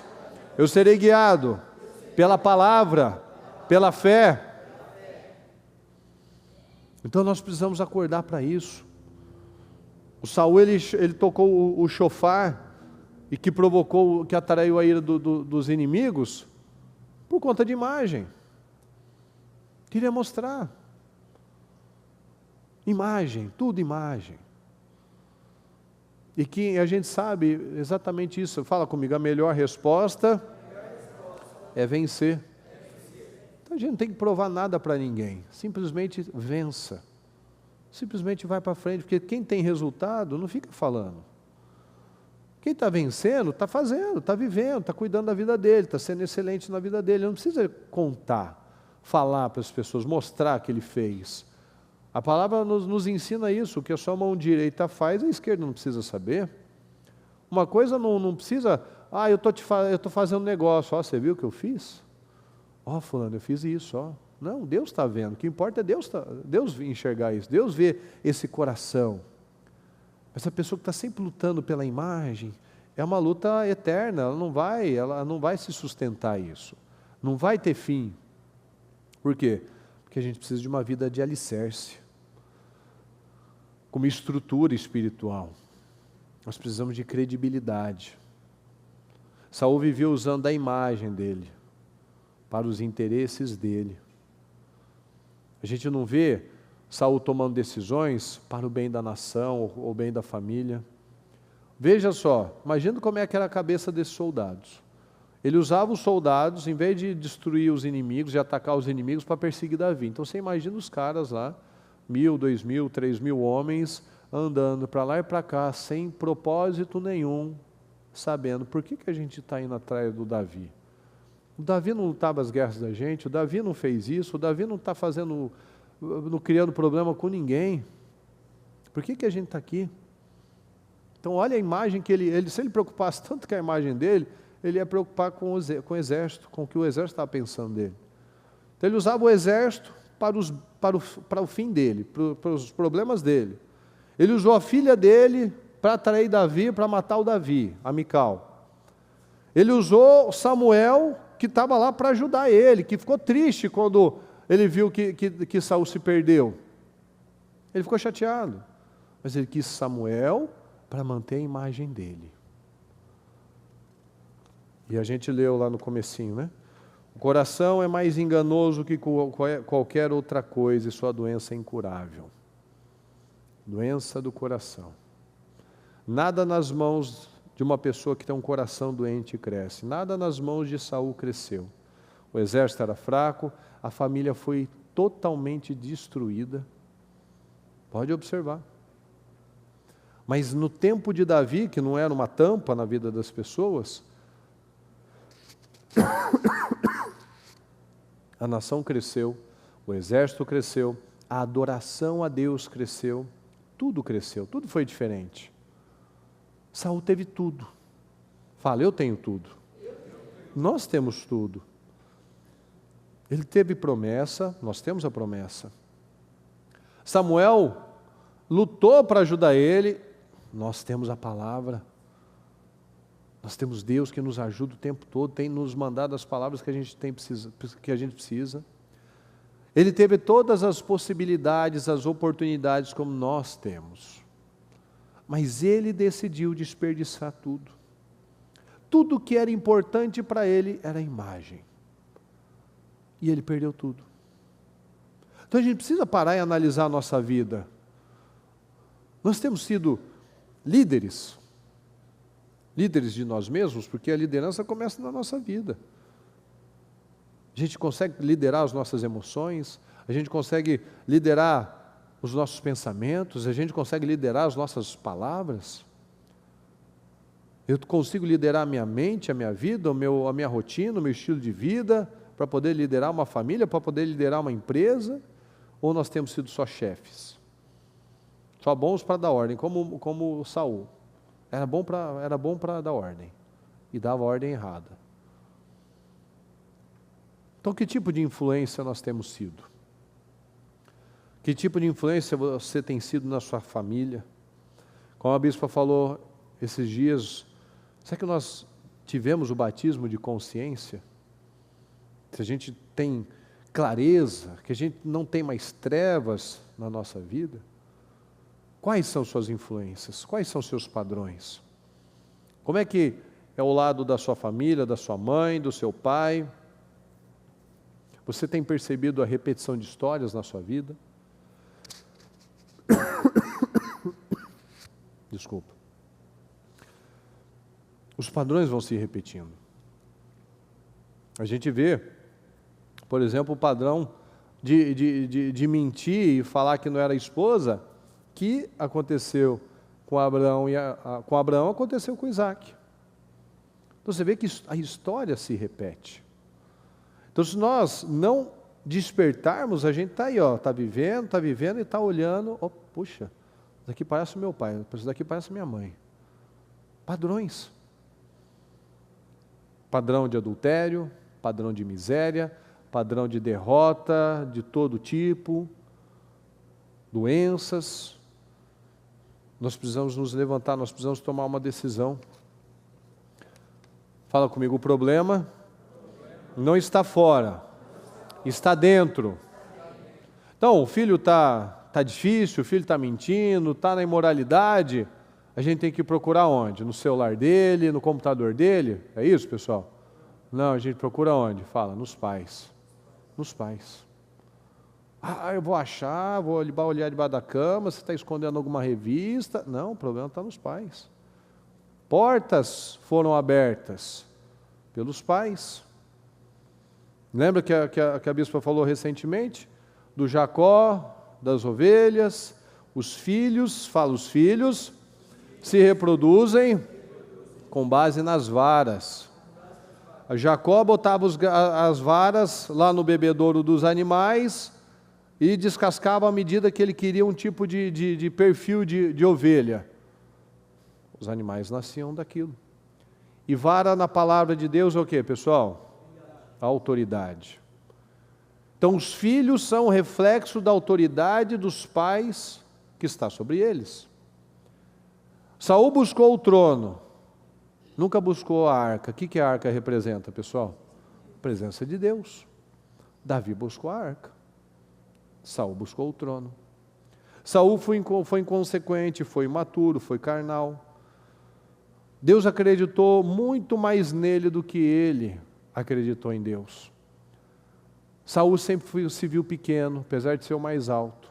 S1: eu serei guiado pela palavra, pela fé. Então nós precisamos acordar para isso. O Saul, ele tocou o chofar, e que provocou, que atraiu a ira dos inimigos, por conta de imagem. Queria mostrar. Imagem, tudo imagem. E que a gente sabe exatamente isso. Fala comigo, a melhor resposta é vencer. Então a gente não tem que provar nada para ninguém. Simplesmente vença. Simplesmente vai para frente, porque quem tem resultado não fica falando. Quem está vencendo, está fazendo, está vivendo, está cuidando da vida dele, está sendo excelente na vida dele. Não precisa contar, falar para as pessoas, mostrar que ele fez. A palavra nos ensina isso, o que a sua mão direita faz, a esquerda não precisa saber. Uma coisa não precisa, eu estou fazendo negócio, você viu o que eu fiz? Fulano, eu fiz isso, Não, Deus está vendo, o que importa é Deus enxergar isso, Deus vê esse coração. Essa pessoa que está sempre lutando pela imagem, é uma luta eterna, ela não vai se sustentar isso, não vai ter fim. Por quê? Porque a gente precisa de uma vida de alicerce, com uma estrutura espiritual. Nós precisamos de credibilidade. Saul vivia usando a imagem dele, para os interesses dele. A gente não vê Saul tomando decisões para o bem da nação ou o bem da família. Veja só, imagina como é que era a cabeça desses soldados. Ele usava os soldados, em vez de destruir os inimigos, de atacar os inimigos, para perseguir Davi. Então você imagina os caras lá, 1.000, 2.000, 3.000 homens, andando para lá e para cá, sem propósito nenhum, sabendo por que a gente está indo atrás do Davi. O Davi não lutava as guerras da gente, o Davi não fez isso, o Davi não está não criando problema com ninguém. Por que a gente está aqui? Então olha a imagem que ele, se ele preocupasse tanto com a imagem dele, ele ia preocupar com o exército, com o que o exército estava pensando dele. Então ele usava o exército para o fim dele, para os problemas dele. Ele usou a filha dele para atrair Davi, para matar o Davi, a Mical. Ele usou Samuel, que estava lá para ajudar ele, que ficou triste quando ele viu que Saul se perdeu. Ele ficou chateado. Mas ele quis Samuel para manter a imagem dele. E a gente leu lá no comecinho, né? O coração é mais enganoso que qualquer outra coisa e sua doença é incurável. Doença do coração. Nada nas mãos de uma pessoa que tem um coração doente cresce. Nada nas mãos de Saul cresceu. O exército era fraco, a família foi totalmente destruída. Pode observar. Mas no tempo de Davi, que não era uma tampa na vida das pessoas, a nação cresceu, o exército cresceu, a adoração a Deus cresceu, tudo foi diferente. Saul teve tudo. Fala, eu tenho tudo. Nós temos tudo. Ele teve promessa, nós temos a promessa. Samuel lutou para ajudar ele, nós temos a palavra. Nós temos Deus que nos ajuda o tempo todo, tem nos mandado as palavras que a gente precisa. Ele teve todas as possibilidades, as oportunidades como nós temos. Mas ele decidiu desperdiçar tudo. Tudo que era importante para ele era a imagem. E ele perdeu tudo. Então a gente precisa parar e analisar a nossa vida. Nós temos sido líderes de nós mesmos, porque a liderança começa na nossa vida. A gente consegue liderar as nossas emoções, a gente consegue liderar os nossos pensamentos, a gente consegue liderar as nossas palavras. Eu consigo liderar a minha mente, a minha vida, a minha rotina, o meu estilo de vida, para poder liderar uma família, para poder liderar uma empresa, ou nós temos sido só chefes? Só bons para dar ordem, como Saul. Era bom para dar ordem, e dava ordem errada. Então, que tipo de influência nós temos sido? Que tipo de influência você tem sido na sua família? Como a bispa falou esses dias, será que nós tivemos o batismo de consciência? Se a gente tem clareza, que a gente não tem mais trevas na nossa vida? Quais são suas influências? Quais são seus padrões? Como é que é o lado da sua família, da sua mãe, do seu pai? Você tem percebido a repetição de histórias na sua vida? Desculpa. Os padrões vão se repetindo. A gente vê, por exemplo, o padrão de mentir e falar que não era esposa, que aconteceu com Abraão, com Abraão aconteceu com Isaac. Então você vê que a história se repete. Então se nós não despertarmos, a gente está aí, está vivendo e está olhando, puxa, isso daqui parece o meu pai, isso daqui parece a minha mãe. Padrões. Padrão de adultério, padrão de miséria, padrão de derrota de todo tipo, doenças. Nós precisamos nos levantar, nós precisamos tomar uma decisão. Fala comigo, o problema não está fora, está dentro. Então, o filho está difícil, o filho está mentindo, está na imoralidade, a gente tem que procurar onde? No celular dele, no computador dele? É isso, pessoal? Não, a gente procura onde? Fala, nos pais. Nos pais. Eu vou achar, vou olhar debaixo da cama, você está escondendo alguma revista. Não, o problema está nos pais. Portas foram abertas pelos pais. Lembra que a bispa falou recentemente? Do Jacó, das ovelhas, os filhos se reproduzem com base nas varas. A Jacó botava as varas lá no bebedouro dos animais e descascava à medida que ele queria um tipo de perfil de ovelha. Os animais nasciam daquilo. E vara na palavra de Deus é o que, pessoal? A autoridade. Então os filhos são o reflexo da autoridade dos pais que está sobre eles. Saul buscou o trono, nunca buscou a arca. O que a arca representa, pessoal? A presença de Deus. Davi buscou a arca. Saul buscou o trono. Saul foi inconsequente, foi imaturo, foi carnal. Deus acreditou muito mais nele do que ele acreditou em Deus. Saul sempre se viu pequeno, apesar de ser o mais alto.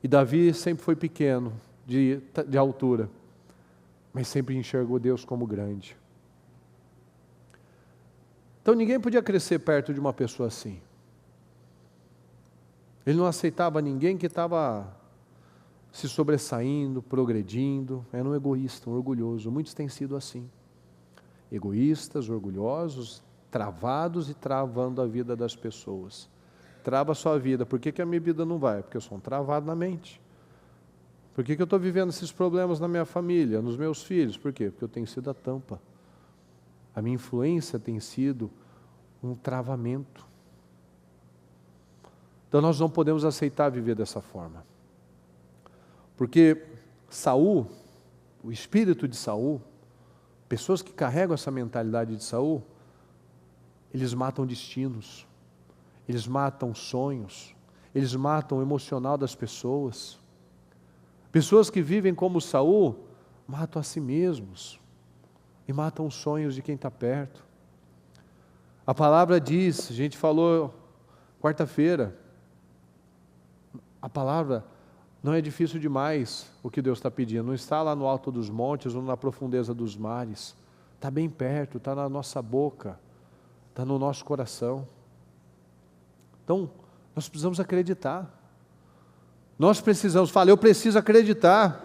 S1: E Davi sempre foi pequeno, de altura, mas sempre enxergou Deus como grande. Então ninguém podia crescer perto de uma pessoa assim. Ele não aceitava ninguém que estava se sobressaindo, progredindo. Era um egoísta, um orgulhoso. Muitos têm sido assim. Egoístas, orgulhosos, travados e travando a vida das pessoas. Trava a sua vida. Por que a minha vida não vai? Porque eu sou um travado na mente. Por que eu estou vivendo esses problemas na minha família, nos meus filhos? Por quê? Porque eu tenho sido a tampa. A minha influência tem sido um travamento. Então nós não podemos aceitar viver dessa forma. Porque Saul, o espírito de Saul, pessoas que carregam essa mentalidade de Saul, eles matam destinos, eles matam sonhos, eles matam o emocional das pessoas. Pessoas que vivem como Saul, matam a si mesmos e matam os sonhos de quem está perto. A palavra diz, a gente falou quarta-feira, a palavra não é difícil demais o que Deus está pedindo, não está lá no alto dos montes ou na profundeza dos mares, está bem perto, está na nossa boca, está no nosso coração. Então, nós precisamos acreditar. Nós precisamos, eu preciso acreditar.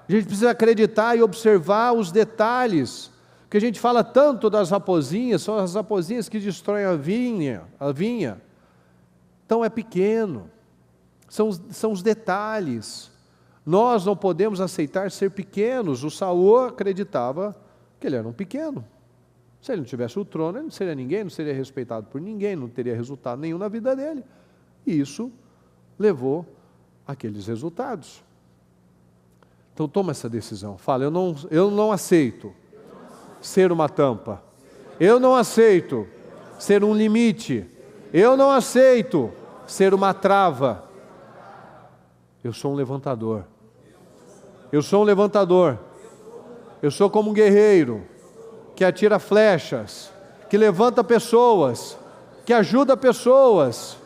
S1: A gente precisa acreditar e observar os detalhes, porque a gente fala tanto das raposinhas, são as raposinhas que destroem a vinha. Então é pequeno, são os detalhes. Nós não podemos aceitar ser pequenos. O Saul acreditava que ele era um pequeno. Se ele não tivesse o trono, ele não seria ninguém, não seria respeitado por ninguém, não teria resultado nenhum na vida dele. E isso levou àqueles resultados. Então toma essa decisão. Fala, eu não aceito ser uma tampa. Eu não aceito ser um limite. Eu não aceito ser uma trava. Eu sou um levantador. Eu sou um levantador. Eu sou como um guerreiro que atira flechas, que levanta pessoas, que ajuda pessoas.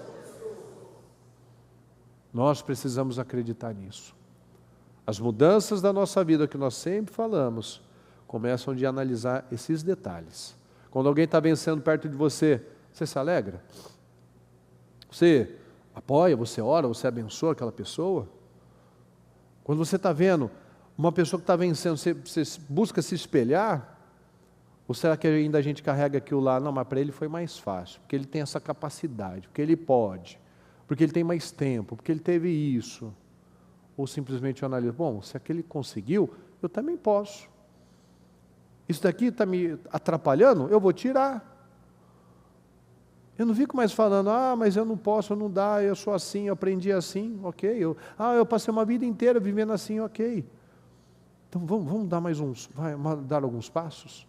S1: Nós precisamos acreditar nisso. As mudanças da nossa vida que nós sempre falamos, começam de analisar esses detalhes. Quando alguém está vencendo perto de você, você se alegra? Você apoia, você ora, você abençoa aquela pessoa? Quando você está vendo uma pessoa que está vencendo, você busca se espelhar? Ou será que ainda a gente carrega aquilo lá? Não, mas para ele foi mais fácil, porque ele tem essa capacidade, porque ele pode, porque ele tem mais tempo, porque ele teve isso. Ou simplesmente eu analiso, bom, se aquele conseguiu, eu também posso. Isso daqui está me atrapalhando, eu vou tirar. Eu não fico mais falando, mas eu não posso, eu não dá, eu sou assim, eu aprendi assim, ok. Eu passei uma vida inteira vivendo assim, ok. Então vamos dar dar alguns passos?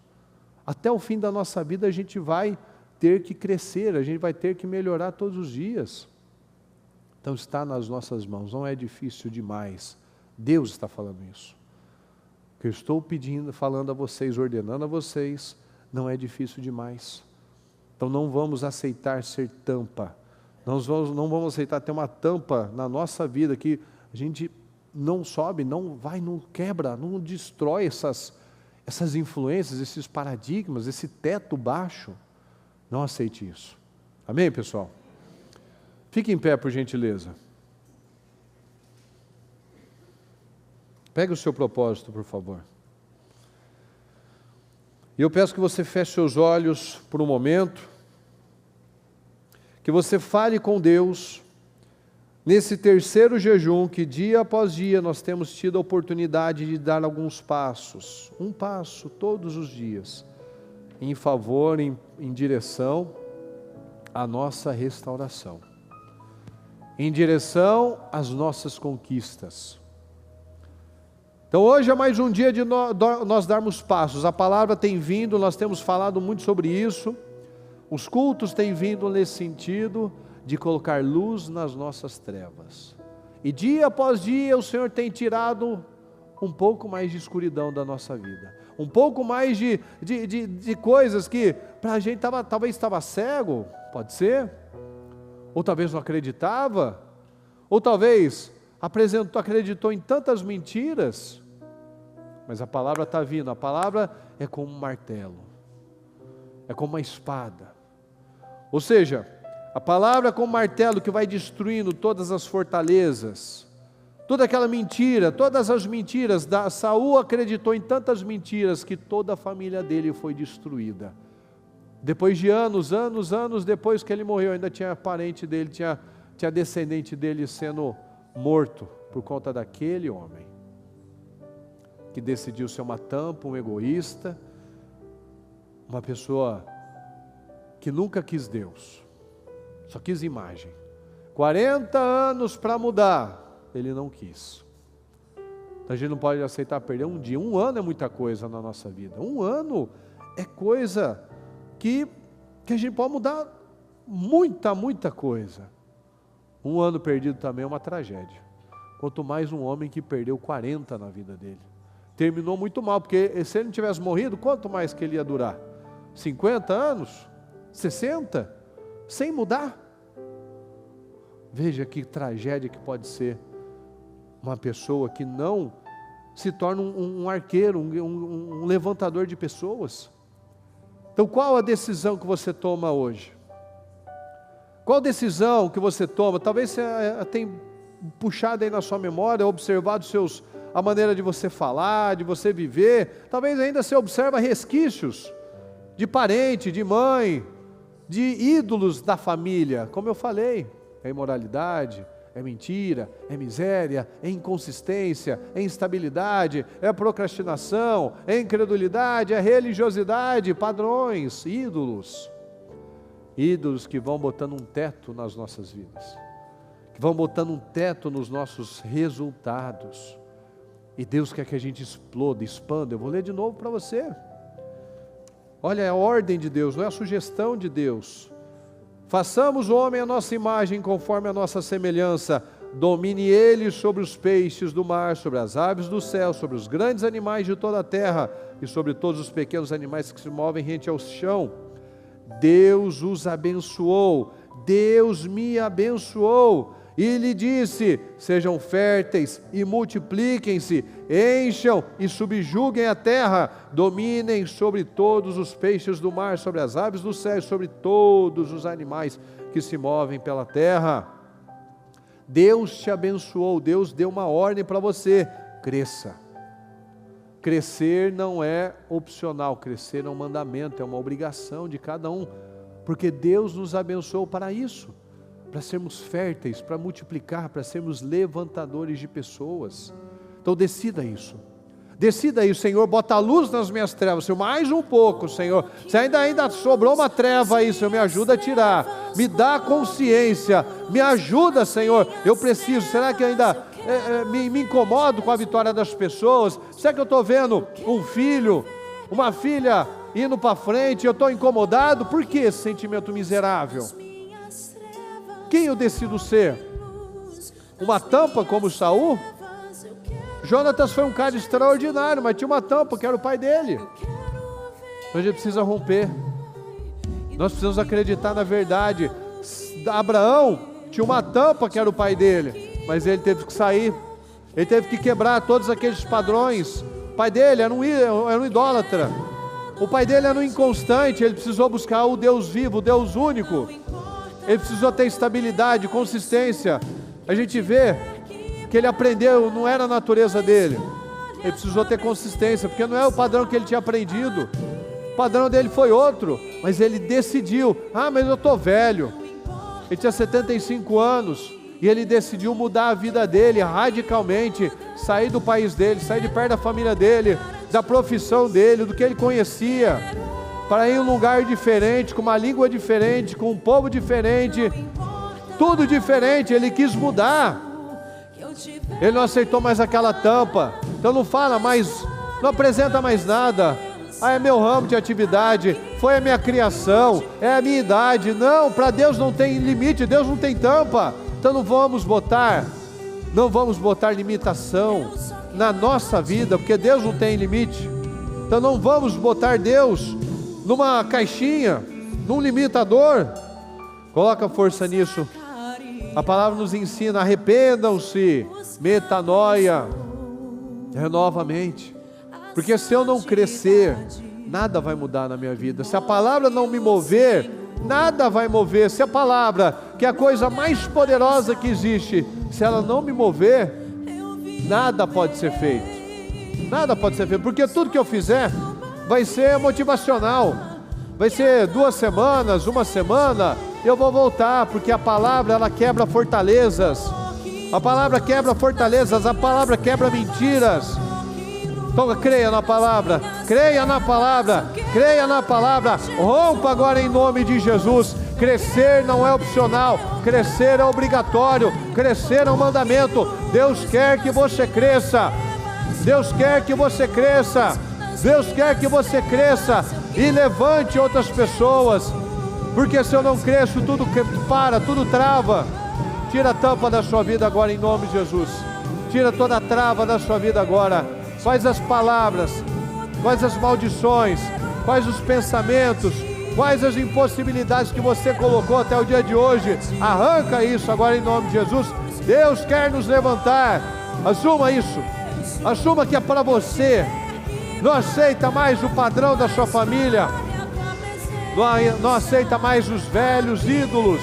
S1: Até o fim da nossa vida a gente vai ter que crescer, a gente vai ter que melhorar todos os dias. Então está nas nossas mãos, não é difícil demais. Deus está falando isso. O que eu estou pedindo, falando a vocês, ordenando a vocês, não é difícil demais. Então não vamos aceitar ser tampa. Não vamos aceitar ter uma tampa na nossa vida que a gente não sobe, não quebra, não destrói essas influências, esses paradigmas, esse teto baixo. Não aceite isso. Amém, pessoal? Fique em pé, por gentileza. Pegue o seu propósito, por favor. E eu peço que você feche seus olhos por um momento, que você fale com Deus, nesse terceiro jejum, que dia após dia nós temos tido a oportunidade de dar alguns passos, um passo todos os dias, em favor, em direção à nossa restauração, em direção às nossas conquistas. Então hoje é mais um dia de nós darmos passos. A palavra tem vindo, nós temos falado muito sobre isso. Os cultos têm vindo nesse sentido de colocar luz nas nossas trevas. E dia após dia o Senhor tem tirado um pouco mais de escuridão da nossa vida. Um pouco mais de coisas que para a gente talvez estava cego, pode ser. Ou talvez não acreditava. Ou talvez acreditou em tantas mentiras, mas a palavra está vindo. A palavra é como um martelo, é como uma espada, ou seja, a palavra é como um martelo que vai destruindo todas as fortalezas, toda aquela mentira, todas as mentiras. Saul acreditou em tantas mentiras que toda a família dele foi destruída. Depois de anos depois que ele morreu, ainda tinha parente dele, tinha descendente dele sendo morto por conta daquele homem que decidiu ser uma tampa, um egoísta, uma pessoa que nunca quis Deus, só quis imagem. 40 anos para mudar, ele não quis. Então a gente não pode aceitar perder um dia. Um ano é muita coisa na nossa vida. Um ano é coisa que a gente pode mudar muita coisa. Um ano perdido também é uma tragédia. Quanto mais um homem que perdeu 40 na vida dele. Terminou muito mal, porque se ele não tivesse morrido, quanto mais que ele ia durar? 50 anos? 60? Sem mudar? Veja que tragédia que pode ser uma pessoa que não se torna um arqueiro, um levantador de pessoas. Então qual a decisão que você toma hoje? Qual decisão que você toma? Talvez você tenha puxado aí na sua memória, observado a maneira de você falar, de você viver. Talvez ainda você observa resquícios de parente, de mãe, de ídolos da família. Como eu falei, é imoralidade, é mentira, é miséria, é inconsistência, é instabilidade, é procrastinação, é incredulidade, é religiosidade, padrões, ídolos. Ídolos que vão botando um teto nas nossas vidas, que vão botando um teto nos nossos resultados. E Deus quer que a gente exploda, expanda. Eu vou ler de novo para você. Olha, é a ordem de Deus, não é a sugestão de Deus. Façamos o homem a nossa imagem, conforme a nossa semelhança. Domine ele sobre os peixes do mar, sobre as aves do céu, sobre os grandes animais de toda a terra e sobre todos os pequenos animais que se movem rente ao chão. Deus os abençoou, Deus me abençoou e lhe disse: sejam férteis e multipliquem-se, encham e subjuguem a terra, dominem sobre todos os peixes do mar, sobre as aves do céu, sobre todos os animais que se movem pela terra. Deus te abençoou, Deus deu uma ordem para você: cresça. Crescer não é opcional, crescer é um mandamento, é uma obrigação de cada um, porque Deus nos abençoou para isso, para sermos férteis, para multiplicar, para sermos levantadores de pessoas. Então decida isso, Senhor. Bota a luz nas minhas trevas, Senhor, mais um pouco, Senhor. Se ainda sobrou uma treva aí, Senhor, me ajuda a tirar, me dá consciência, me ajuda, Senhor. Eu preciso. Será que eu ainda me incomodo com a vitória das pessoas? Será que eu estou vendo um filho, uma filha indo para frente, eu estou incomodado? Por que esse sentimento miserável? Quem eu decido ser? Uma tampa como Saul? Jonatas foi um cara extraordinário, mas tinha uma tampa que era o pai dele. Então a gente precisa romper. Nós precisamos acreditar na verdade. Abraão tinha uma tampa que era o pai dele, mas ele teve que sair. Ele teve que quebrar todos aqueles padrões. O pai dele era um idólatra. O pai dele era um inconstante. Ele precisou buscar o Deus vivo, o Deus único. Ele precisou ter estabilidade, consistência. A gente vê que ele aprendeu, não era a natureza dele. Ele precisou ter consistência, porque não é o padrão que ele tinha aprendido. O padrão dele foi outro, mas ele decidiu: mas eu estou velho. Ele tinha 75 anos, e ele decidiu mudar a vida dele radicalmente, sair do país dele, sair de perto da família dele, da profissão dele, do que ele conhecia, para ir em um lugar diferente, com uma língua diferente, com um povo diferente, tudo diferente. Ele quis mudar. Ele não aceitou mais aquela tampa. Então não fala mais, não apresenta mais nada. É meu ramo de atividade, foi a minha criação, é a minha idade. Não, para Deus não tem limite, Deus não tem tampa. Então não vamos botar limitação na nossa vida, porque Deus não tem limite. Então não vamos botar Deus numa caixinha, num limitador. Coloca força nisso. A palavra nos ensina: arrependam-se, metanoia, renova a mente. Porque se eu não crescer, nada vai mudar na minha vida. Se a palavra não me mover, nada vai mover. Se a palavra, que é a coisa mais poderosa que existe, se ela não me mover, nada pode ser feito. Nada pode ser feito, porque tudo que eu fizer vai ser motivacional. Vai ser 2 semanas, 1 semana, eu vou voltar, porque a palavra, ela quebra fortalezas. A palavra quebra fortalezas, a palavra quebra mentiras. Então creia na palavra, creia na palavra, creia na palavra. Rompa agora em nome de Jesus. Crescer não é opcional, crescer é obrigatório, crescer é um mandamento. Deus quer que você cresça. Deus quer que você cresça. Deus quer que você cresça e levante outras pessoas. Porque se eu não cresço, tudo para, tudo trava. Tira a tampa da sua vida agora em nome de Jesus. Tira toda a trava da sua vida agora. Quais as palavras, quais as maldições, quais os pensamentos, quais as impossibilidades que você colocou até o dia de hoje. Arranca isso agora em nome de Jesus. Deus quer nos levantar. Assuma isso. Assuma que é para você. Não aceita mais o padrão da sua família. Não aceita mais os velhos ídolos.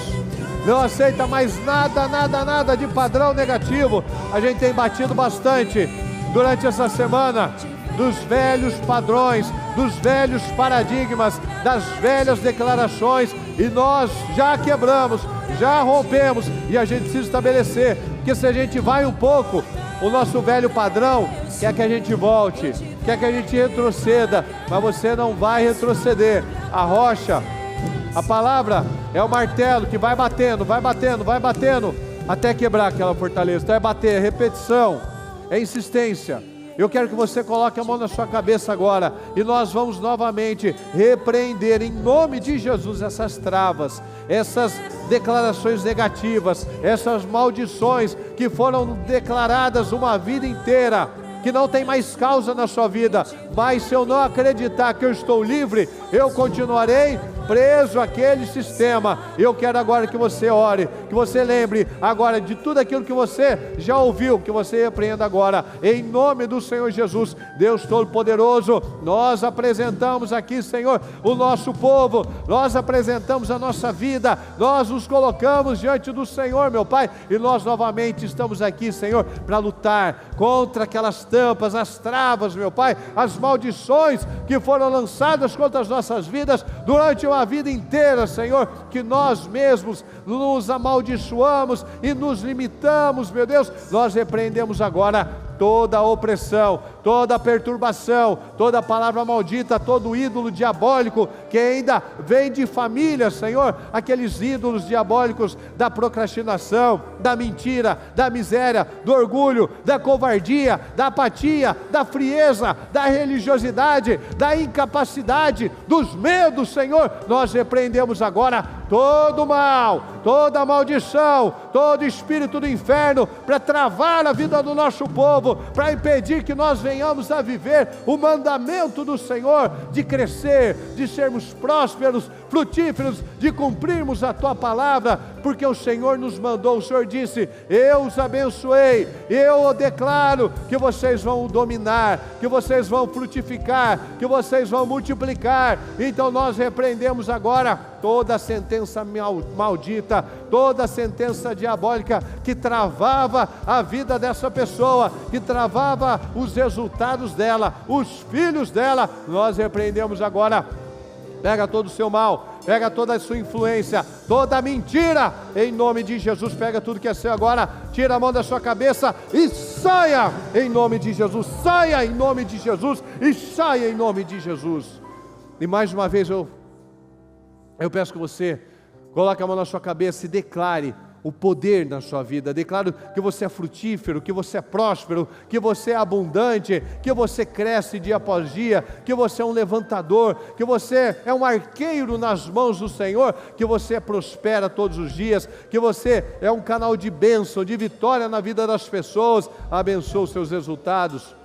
S1: Não aceita mais nada de padrão negativo. A gente tem batido bastante durante essa semana dos velhos padrões, dos velhos paradigmas, das velhas declarações, e nós já quebramos, já rompemos, e a gente precisa estabelecer, porque se a gente vai um pouco, o nosso velho padrão quer que a gente volte, quer que a gente retroceda, mas você não vai retroceder. A rocha, a palavra é o martelo que vai batendo, até quebrar aquela fortaleza. Então é bater, é repetição, é insistência. Eu quero que você coloque a mão na sua cabeça agora, e nós vamos novamente repreender em nome de Jesus essas travas, essas declarações negativas, essas maldições que foram declaradas uma vida inteira, que não tem mais causa na sua vida. Mas se eu não acreditar que eu estou livre, eu continuarei preso àquele sistema. Eu quero agora que você ore, que você lembre agora de tudo aquilo que você já ouviu, que você repreenda agora, em nome do Senhor Jesus. Deus Todo-Poderoso, nós apresentamos aqui, Senhor, o nosso povo, nós apresentamos a nossa vida, nós nos colocamos diante do Senhor, meu Pai, e nós novamente estamos aqui, Senhor, para lutar contra aquelas tampas, as travas, meu Pai, as maldições que foram lançadas contra as nossas vidas durante uma vida inteira, Senhor, que nós mesmos nos amaldiçoamos e nos limitamos, meu Deus. Nós repreendemos agora toda a opressão, toda a perturbação, toda a palavra maldita, todo ídolo diabólico que ainda vem de família, Senhor, aqueles ídolos diabólicos da procrastinação, da mentira, da miséria, do orgulho, da covardia, da apatia, da frieza, da religiosidade, da incapacidade, dos medos, Senhor. Nós repreendemos agora todo mal, toda maldição, todo espírito do inferno para travar a vida do nosso povo, para impedir que nós venhamos a viver o mandamento do Senhor, de crescer, de sermos prósperos, frutíferos, de cumprirmos a Tua palavra, porque o Senhor nos mandou. O Senhor disse: eu os abençoei, eu declaro que vocês vão dominar, que vocês vão frutificar, que vocês vão multiplicar. Então nós repreendemos agora toda a sentença maldita, toda a sentença diabólica que travava a vida dessa pessoa, que travava os resultados dela, os filhos dela. Nós repreendemos agora. Pega todo o seu mal, pega toda a sua influência, toda a mentira, em nome de Jesus. Pega tudo que é seu agora, tira a mão da sua cabeça e saia em nome de Jesus, saia em nome de Jesus e saia em nome de Jesus. E mais uma vez eu peço que você coloque a mão na sua cabeça e declare o poder na sua vida. Declaro que você é frutífero, que você é próspero, que você é abundante, que você cresce dia após dia, que você é um levantador, que você é um arqueiro nas mãos do Senhor, que você prospera todos os dias, que você é um canal de bênção, de vitória na vida das pessoas. Abençoa os seus resultados,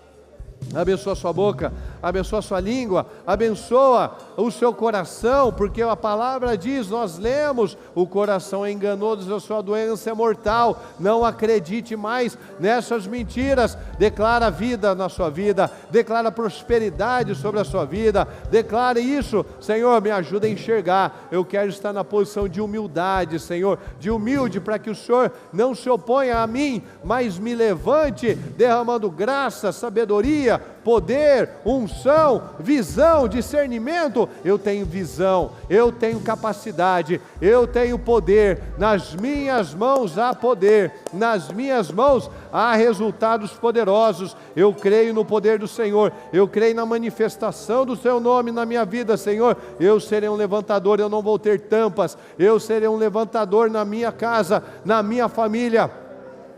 S1: abençoa a sua boca, abençoa a sua língua, abençoa o seu coração, porque a palavra diz, nós lemos: o coração é enganoso, a sua doença é mortal. Não acredite mais nessas mentiras. Declara vida na sua vida, declara prosperidade sobre a sua vida, declare isso. Senhor, me ajuda a enxergar. Eu quero estar na posição de humildade, Senhor, de humilde, para que o Senhor não se oponha a mim, mas me levante, derramando graça, sabedoria, poder, unção, visão, discernimento. Eu tenho visão, eu tenho capacidade, eu tenho poder. Nas minhas mãos há poder, nas minhas mãos há resultados poderosos. Eu creio no poder do Senhor, eu creio na manifestação do Seu nome na minha vida, Senhor. Eu serei um levantador, eu não vou ter tampas. Eu serei um levantador na minha casa, na minha família.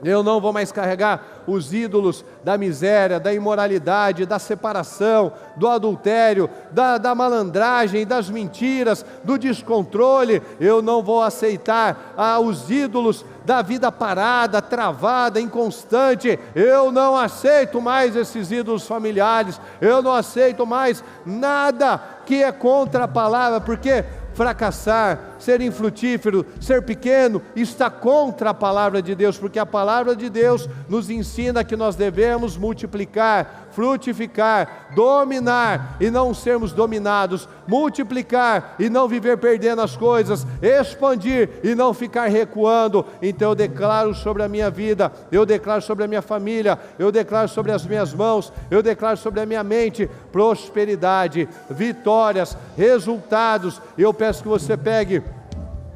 S1: Eu não vou mais carregar os ídolos da miséria, da imoralidade, da separação, do adultério, da malandragem, das mentiras, do descontrole. Eu não vou aceitar os ídolos da vida parada, travada, inconstante. Eu não aceito mais esses ídolos familiares. Eu não aceito mais nada que é contra a palavra, porque fracassar, ser infrutífero, ser pequeno, está contra a palavra de Deus, porque a palavra de Deus nos ensina que nós devemos multiplicar, frutificar, dominar e não sermos dominados, multiplicar e não viver perdendo as coisas, expandir e não ficar recuando. Então eu declaro sobre a minha vida, eu declaro sobre a minha família, eu declaro sobre as minhas mãos, eu declaro sobre a minha mente prosperidade, vitórias, resultados. Eu peço que você pegue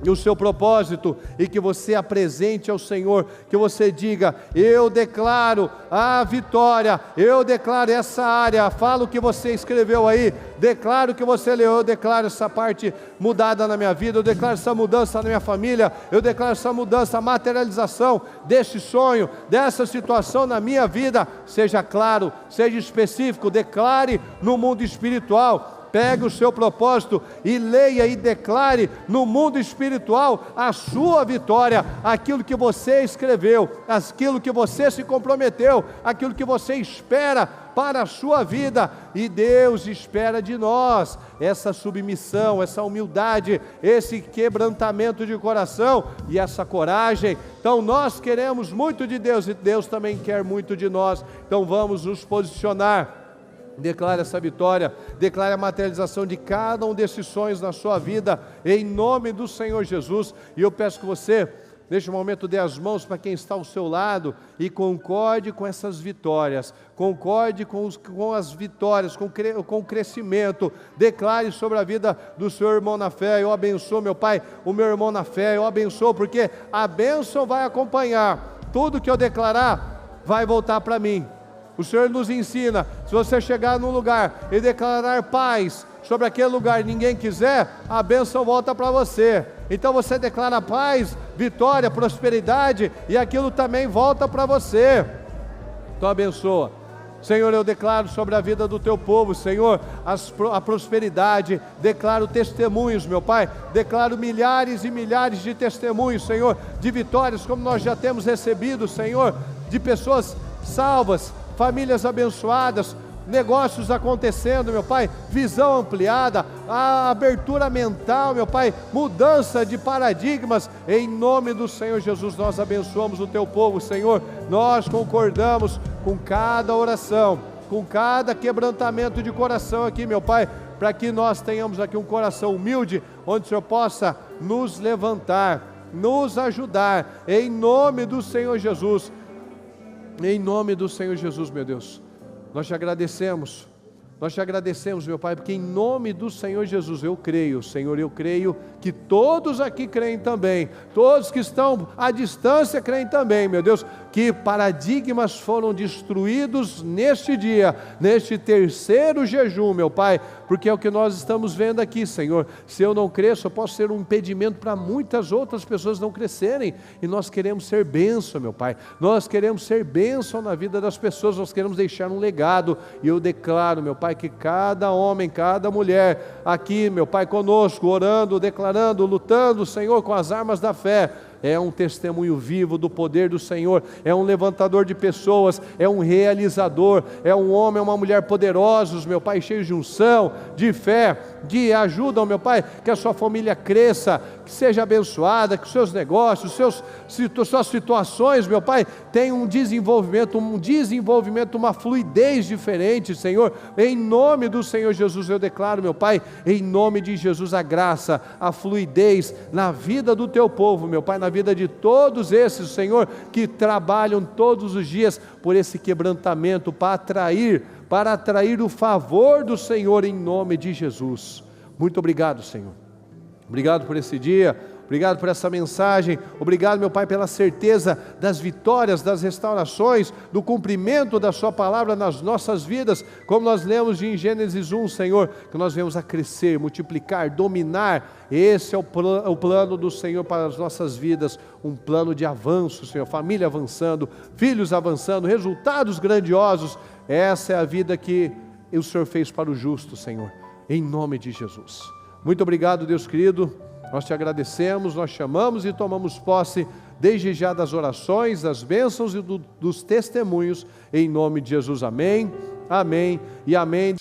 S1: e o seu propósito, e que você apresente ao Senhor, que você diga: eu declaro a vitória, eu declaro essa área, fala o que você escreveu aí, declaro o que você leu, eu declaro essa parte mudada na minha vida, eu declaro essa mudança na minha família, eu declaro essa mudança, a materialização desse sonho, dessa situação na minha vida. Seja claro, seja específico, declare no mundo espiritual. Pegue o seu propósito e leia e declare no mundo espiritual a sua vitória, aquilo que você escreveu, aquilo que você se comprometeu, aquilo que você espera para a sua vida. E Deus espera de nós essa submissão, essa humildade, esse quebrantamento de coração e essa coragem. Então nós queremos muito de Deus e Deus também quer muito de nós. Então vamos nos posicionar. Declare essa vitória, declare a materialização de cada um desses sonhos na sua vida, em nome do Senhor Jesus. E eu peço que você, neste momento, dê as mãos para quem está ao seu lado e concorde com essas vitórias, concorde com as vitórias, com o crescimento. Declare sobre a vida do seu irmão na fé: eu abençoo, meu Pai, o meu irmão na fé, eu abençoo, porque a bênção vai acompanhar, tudo que eu declarar vai voltar para mim. O Senhor nos ensina, se você chegar num lugar e declarar paz sobre aquele lugar e ninguém quiser, a bênção volta para você. Então você declara paz, vitória, prosperidade, e aquilo também volta para você. Então abençoa. Senhor, eu declaro sobre a vida do teu povo, Senhor, a prosperidade, declaro testemunhos, meu Pai, declaro milhares e milhares de testemunhos, Senhor, de vitórias como nós já temos recebido, Senhor, de pessoas salvas, famílias abençoadas, negócios acontecendo, meu Pai, visão ampliada, a abertura mental, meu Pai, mudança de paradigmas. Em nome do Senhor Jesus, nós abençoamos o teu povo, Senhor. Nós concordamos com cada oração, com cada quebrantamento de coração aqui, meu Pai, para que nós tenhamos aqui um coração humilde, onde o Senhor possa nos levantar, nos ajudar, em nome do Senhor Jesus. Em nome do Senhor Jesus, meu Deus, nós te agradecemos, meu Pai, porque em nome do Senhor Jesus eu creio, Senhor, eu creio que todos aqui creem também, todos que estão à distância creem também, meu Deus, que paradigmas foram destruídos neste dia, neste terceiro jejum, meu Pai, porque é o que nós estamos vendo aqui, Senhor. Se eu não cresço, eu posso ser um impedimento para muitas outras pessoas não crescerem, e nós queremos ser bênção, meu Pai, nós queremos ser bênção na vida das pessoas, nós queremos deixar um legado, e eu declaro, meu Pai, que cada homem, cada mulher aqui, meu Pai, conosco, orando, declarando, lutando, Senhor, com as armas da fé, é um testemunho vivo do poder do Senhor, é um levantador de pessoas, é um realizador, é um homem, uma mulher poderosos, meu Pai, cheios de unção, de fé, de ajuda, meu Pai, que a sua família cresça, que seja abençoada, que os seus negócios, suas situações, meu Pai, tenham um desenvolvimento, uma fluidez diferente, Senhor. Em nome do Senhor Jesus eu declaro, meu Pai, em nome de Jesus, a graça, a fluidez na vida do teu povo, meu Pai, na vida de todos esses, Senhor, que trabalham todos os dias por esse quebrantamento, para atrair o favor do Senhor, em nome de Jesus. Muito obrigado, Senhor. Obrigado por esse dia, obrigado por essa mensagem, obrigado, meu Pai, pela certeza das vitórias, das restaurações, do cumprimento da sua palavra nas nossas vidas, como nós lemos em Gênesis 1, Senhor, que nós venhamos a crescer, multiplicar, dominar. Esse é o plano do Senhor para as nossas vidas, um plano de avanço, Senhor, família avançando, filhos avançando, resultados grandiosos. Essa é a vida que o Senhor fez para o justo, Senhor, em nome de Jesus. Muito obrigado, Deus querido, nós te agradecemos, nós chamamos e tomamos posse desde já das orações, das bênçãos e dos testemunhos, em nome de Jesus. Amém, amém e amém.